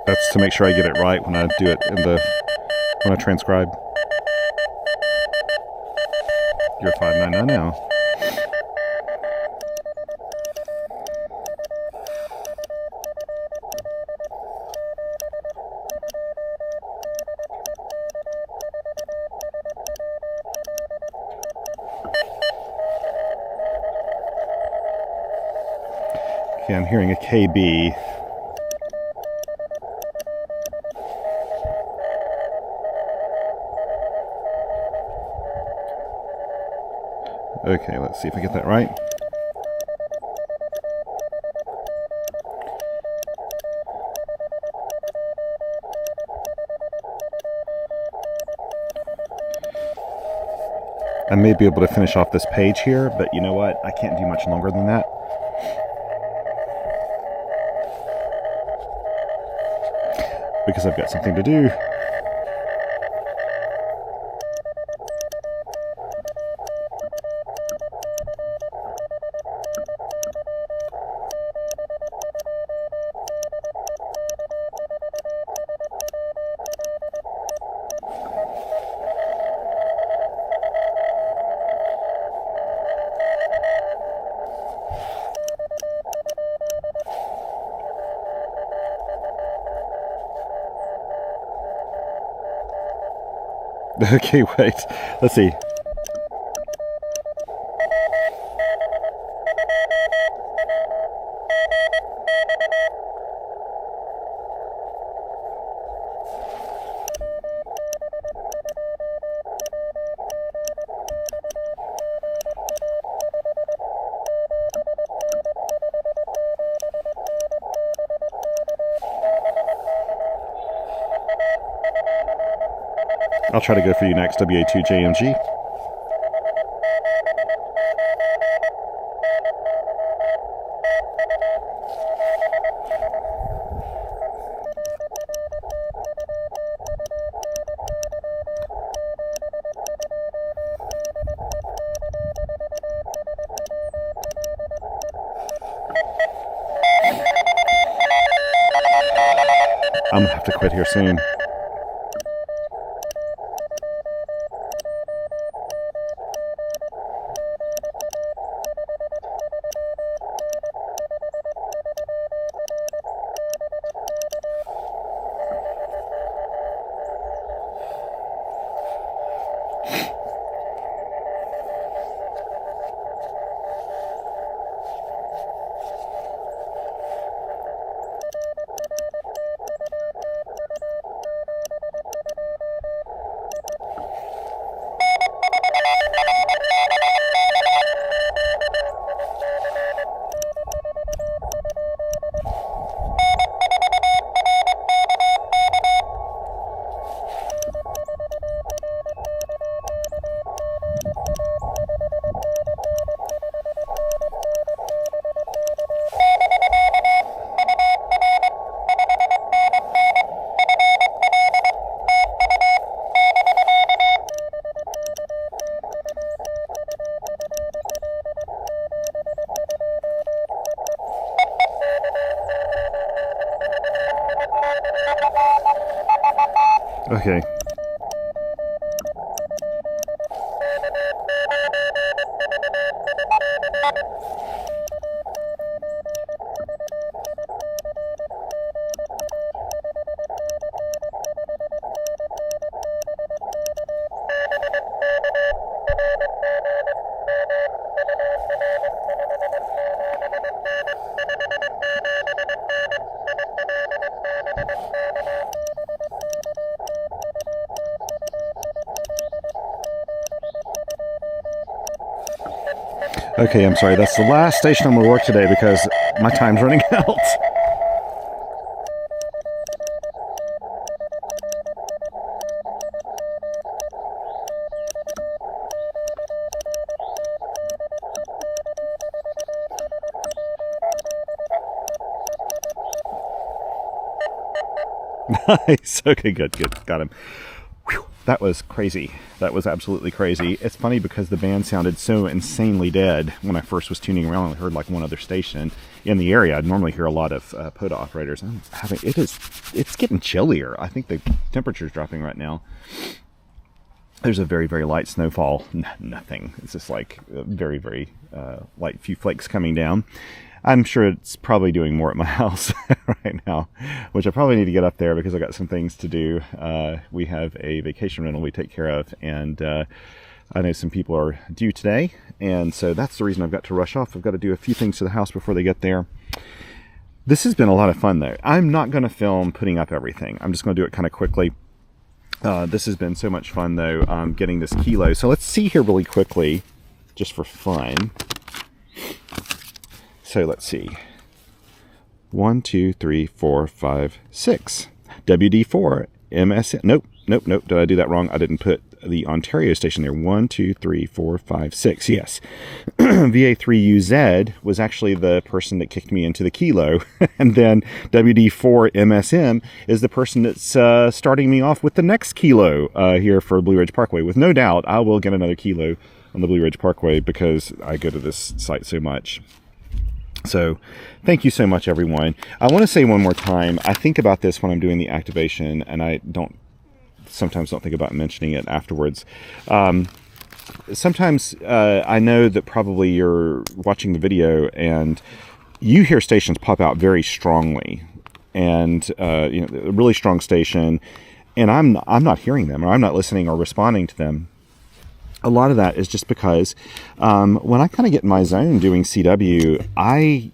That's to make sure I get it right when I do it when I transcribe. You're 599 now. Okay, I'm hearing a KB. Okay, let's see if I get that right. I may be able to finish off this page here, but you know what? I can't do much longer than that. Because I've got something to do. Okay, wait. Let's see. I'll try to go for you next, WA2JMG. I'm gonna have to quit here soon. Okay. Okay, I'm sorry. That's the last station I'm going to work today because my time's running out. Nice. Okay, good. Got him. Whew. That was crazy. That was absolutely crazy. It's funny because the band sounded so insanely dead when I first was tuning around. I heard like one other station in the area. I'd normally hear a lot of POTA operators. It's getting chillier. I think the temperature's dropping right now. There's a very, very light snowfall. Nothing. It's just like a very, very light few flakes coming down. I'm sure it's probably doing more at my house right now, which I probably need to get up there because I got some things to do. We have a vacation rental we take care of, and I know some people are due today, and so that's the reason I've got to rush off. I've got to do a few things to the house before they get there. This has been a lot of fun, though. I'm not going to film putting up everything. I'm just going to do it kind of quickly. This has been so much fun, though, getting this kilo. So let's see here really quickly, just for fun. So let's see. 1, 2, 3, 4, 5, 6. WD4 MS. Nope. Did I do that wrong? I didn't put the Ontario station there. 1, 2, 3, 4, 5, 6. Yes. VA3UZ was actually the person that kicked me into the kilo. And then WD4 MSM is the person that's starting me off with the next kilo here for Blue Ridge Parkway. With no doubt, I will get another kilo on the Blue Ridge Parkway because I go to this site so much. So thank you so much, everyone. I want to say one more time, I think about this when I'm doing the activation, and I sometimes don't think about mentioning it afterwards. Sometimes I know that probably you're watching the video and you hear stations pop out very strongly, and a really strong station, and I'm not hearing them, or I'm not listening or responding to them. A lot of that is just because when I kind of get in my zone doing CW, I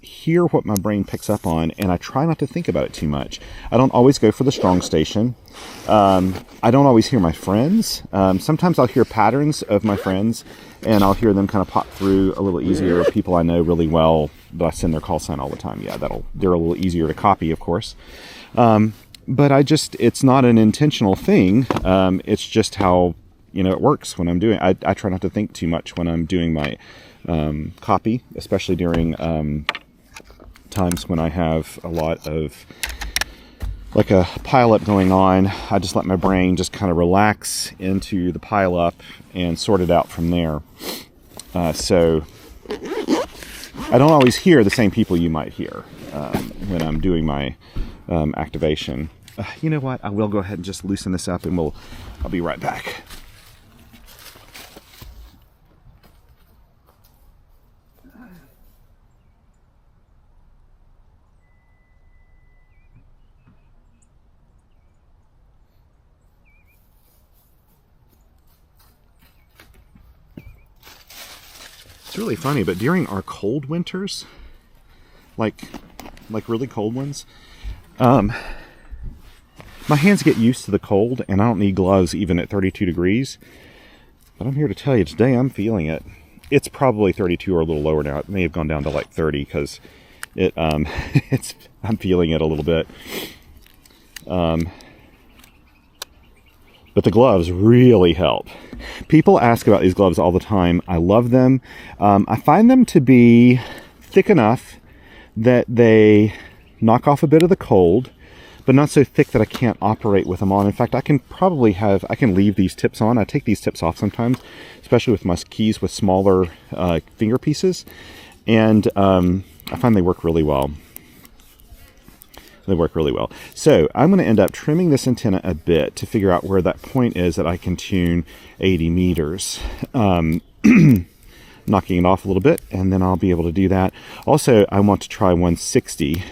hear what my brain picks up on, and I try not to think about it too much. I don't always go for the strong station. I don't always hear my friends. Sometimes I'll hear patterns of my friends, and I'll hear them kind of pop through a little easier. People I know really well, but I send their call sign all the time. Yeah, they're a little easier to copy, of course. But it's not an intentional thing. It's just how, it works when I'm doing. I try not to think too much when I'm doing my copy, especially during times when I have a lot of like a pileup going on. I just let my brain just kind of relax into the pileup and sort it out from there. So I don't always hear the same people you might hear when I'm doing my activation. You know what? I will go ahead and just loosen this up, and I'll be right back. It's really funny, but during our cold winters, like really cold ones, my hands get used to the cold, and I don't need gloves even at 32 degrees. But I'm here to tell you, today I'm feeling it. It's probably 32 or a little lower now. It may have gone down to like 30 because I'm feeling it a little bit. But the gloves really help. People ask about these gloves all the time. I love them. I find them to be thick enough that they knock off a bit of the cold, but not so thick that I can't operate with them on. In fact, I can leave these tips on. I take these tips off sometimes, especially with my keys with smaller finger pieces. And I find they work really well. They work really well. So I'm going to end up trimming this antenna a bit to figure out where that point is that I can tune 80 meters. Knocking it off a little bit, and then I'll be able to do that. Also, I want to try 160.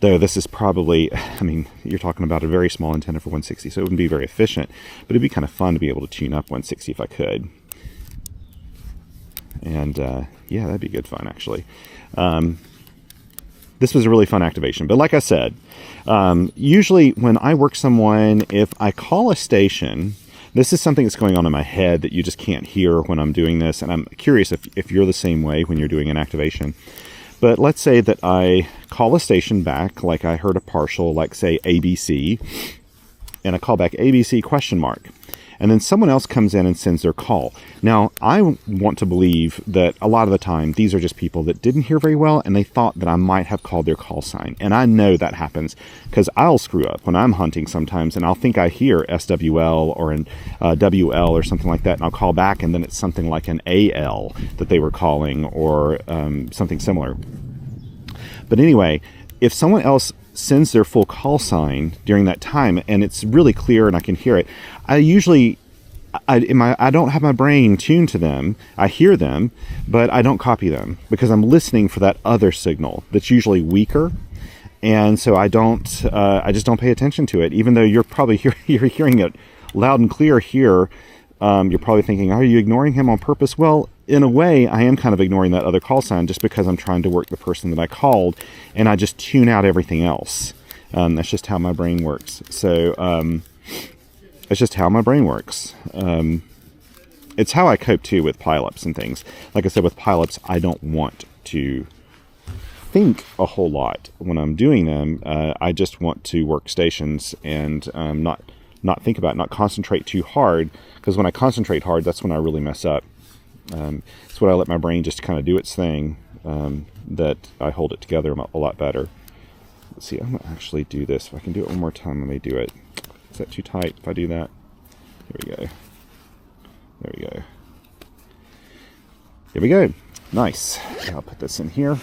Though this is probably, you're talking about a very small antenna for 160, so it wouldn't be very efficient. But it'd be kind of fun to be able to tune up 160 if I could. And yeah, that'd be good fun, actually. This was a really fun activation. But like I said, usually when I work someone, if I call a station, this is something that's going on in my head that you just can't hear when I'm doing this. And I'm curious if you're the same way when you're doing an activation. But let's say that I call a station back, like I heard a partial, like say ABC, and I call back ABC ? And then someone else comes in and sends their call. Now, I want to believe that a lot of the time, these are just people that didn't hear very well, and they thought that I might have called their call sign. And I know that happens, because I'll screw up when I'm hunting sometimes, and I'll think I hear SWL or an WL or something like that, and I'll call back, and then it's something like an AL that they were calling, or something similar. But anyway, if someone else sends their full call sign during that time, and it's really clear and I can hear it, I don't have my brain tuned to them. I hear them, but I don't copy them because I'm listening for that other signal that's usually weaker. And so I just don't pay attention to it, even though you're probably you're hearing it loud and clear here. You're probably thinking, are you ignoring him on purpose? Well, in a way, I am kind of ignoring that other call sign just because I'm trying to work the person that I called, and I just tune out everything else. That's just how my brain works. So it's just how my brain works. It's how I cope, too, with pileups and things. Like I said, with pileups, I don't want to think a whole lot when I'm doing them. I just want to work stations and not think about it, not concentrate too hard, because when I concentrate hard, that's when I really mess up. It's when I let my brain just kind of do its thing, that I hold it together a lot better. Let's see, I'm going to actually do this. If I can do it one more time, let me do it. Is that too tight if I do that? Here we go. There we go. Here we go. Nice. I'll put this in here.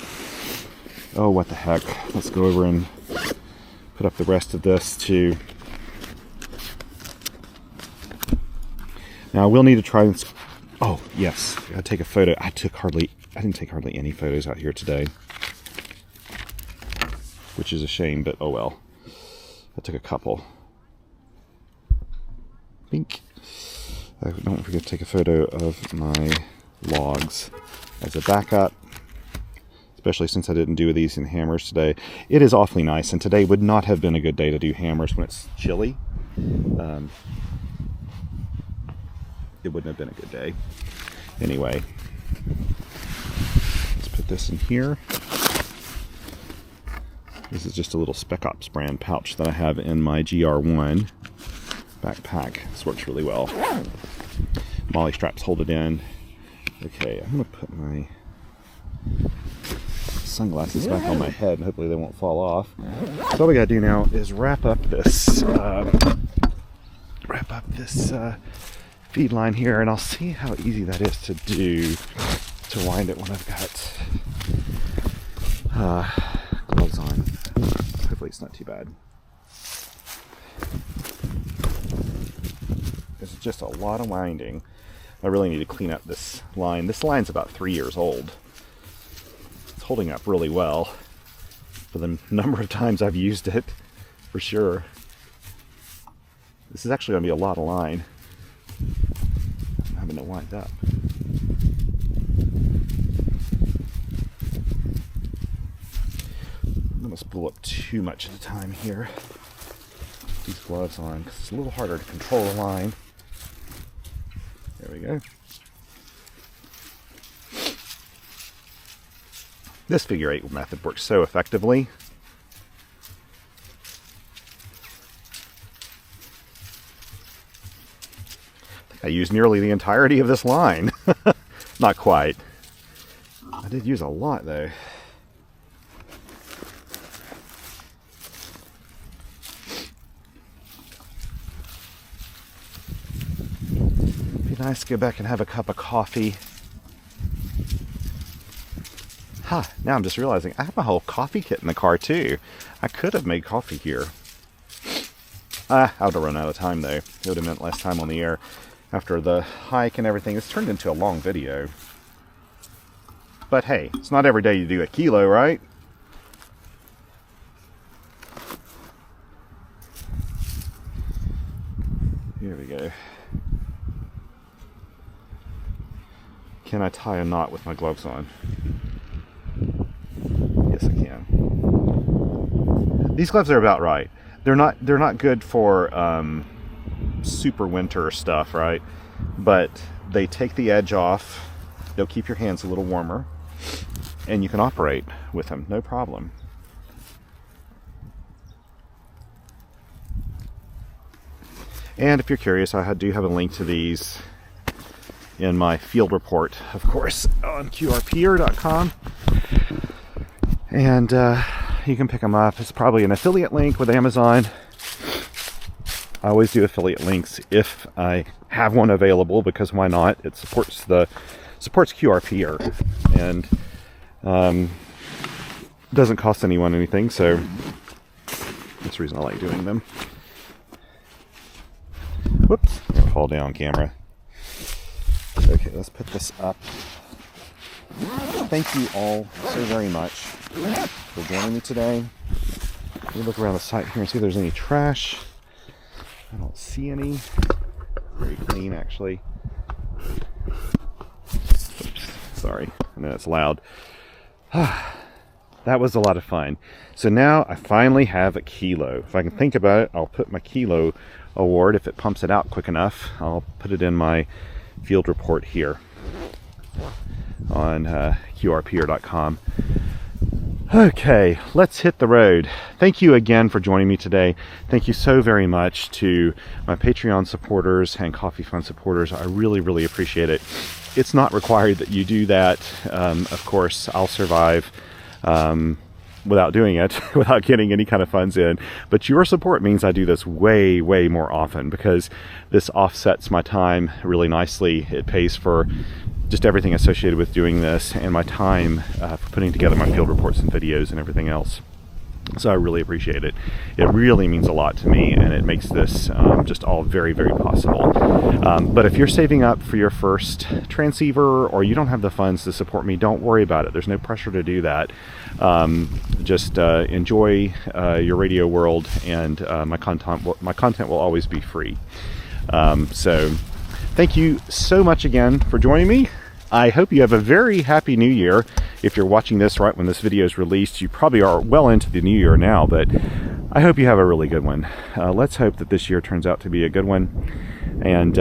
Oh, what the heck. Let's go over and put up the rest of this too. Now I will need to try this. Oh, yes. I gotta take a photo. I didn't take hardly any photos out here today, which is a shame, but oh well. I took a couple. Bink. Don't forget to take a photo of my logs as a backup, especially since I didn't do these in hammers today. It is awfully nice, and today would not have been a good day to do hammers when it's chilly. It wouldn't have been a good day. Anyway, let's put this in here. This is just a little Spec Ops brand pouch that I have in my GR1 backpack. This works really well. Molly straps hold it in. Okay, I'm going to put my sunglasses back on my head and hopefully they won't fall off. So all we got to do now is wrap up this feed line here, and I'll see how easy that is to do, to wind it when I've got gloves on. Hopefully it's not too bad. It's just a lot of winding. I really need to clean up this line. This line's about 3 years old. It's holding up really well for the number of times I've used it, for sure. This is actually going to be a lot of line. I'm having to wind up. I'm going to spool up too much at a time here. Put these gloves on because it's a little harder to control the line. There we go. This figure 8 method works so effectively. I think I used nearly the entirety of this line. Not quite. I did use a lot though. Nice to go back and have a cup of coffee. Now I'm just realizing I have a whole coffee kit in the car too. I could have made coffee here. I would have run out of time though. It would have meant less time on the air after the hike and everything. It's turned into a long video. But hey, it's not every day you do a kilo, right? Here we go. Can I tie a knot with my gloves on? Yes, I can. These gloves are about right. They're not good for super winter stuff, right? But they take the edge off. They'll keep your hands a little warmer, and you can operate with them, no problem. And if you're curious, I do have a link to these in my field report, of course, on qrpeer.com. And you can pick them up. It's probably an affiliate link with Amazon. I always do affiliate links if I have one available, because why not? It supports QRPer, and doesn't cost anyone anything, so that's the reason I like doing them. Whoops, I'm gonna fall down camera. Okay, let's put this up. Thank you all so very much for joining me today. Let me look around the site here and see if there's any trash. I don't see any. Very clean, actually. Oops, sorry, I know it's loud. That was a lot of fun. So now I finally have a kilo. If I can think about it, I'll put my kilo award. If it pumps it out quick enough, I'll put it in my field report here on qrpeer.com. Okay, let's hit the road. Thank you again for joining me today. Thank you so very much to my Patreon supporters and Coffee Fund supporters. I really, really appreciate it. It's not required that you do that. Of course, I'll survive without doing it, without getting any kind of funds in. But your support means I do this way, way more often, because this offsets my time really nicely. It pays for just everything associated with doing this, and my time for putting together my field reports and videos and everything else. So I really appreciate it. It really means a lot to me, and it makes this just all very, very possible. But if you're saving up for your first transceiver, or you don't have the funds to support me, don't worry about it. There's no pressure to do that. Just enjoy your radio world, and my content will always be free. So thank you so much again for joining me. I hope you have a very happy new year. If you're watching this right when this video is released, you probably are well into the new year now, but I hope you have a really good one. Let's hope that this year turns out to be a good one. And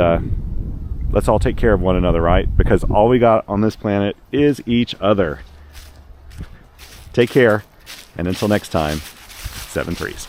let's all take care of one another, right? Because all we got on this planet is each other. Take care, and until next time, 7 threes.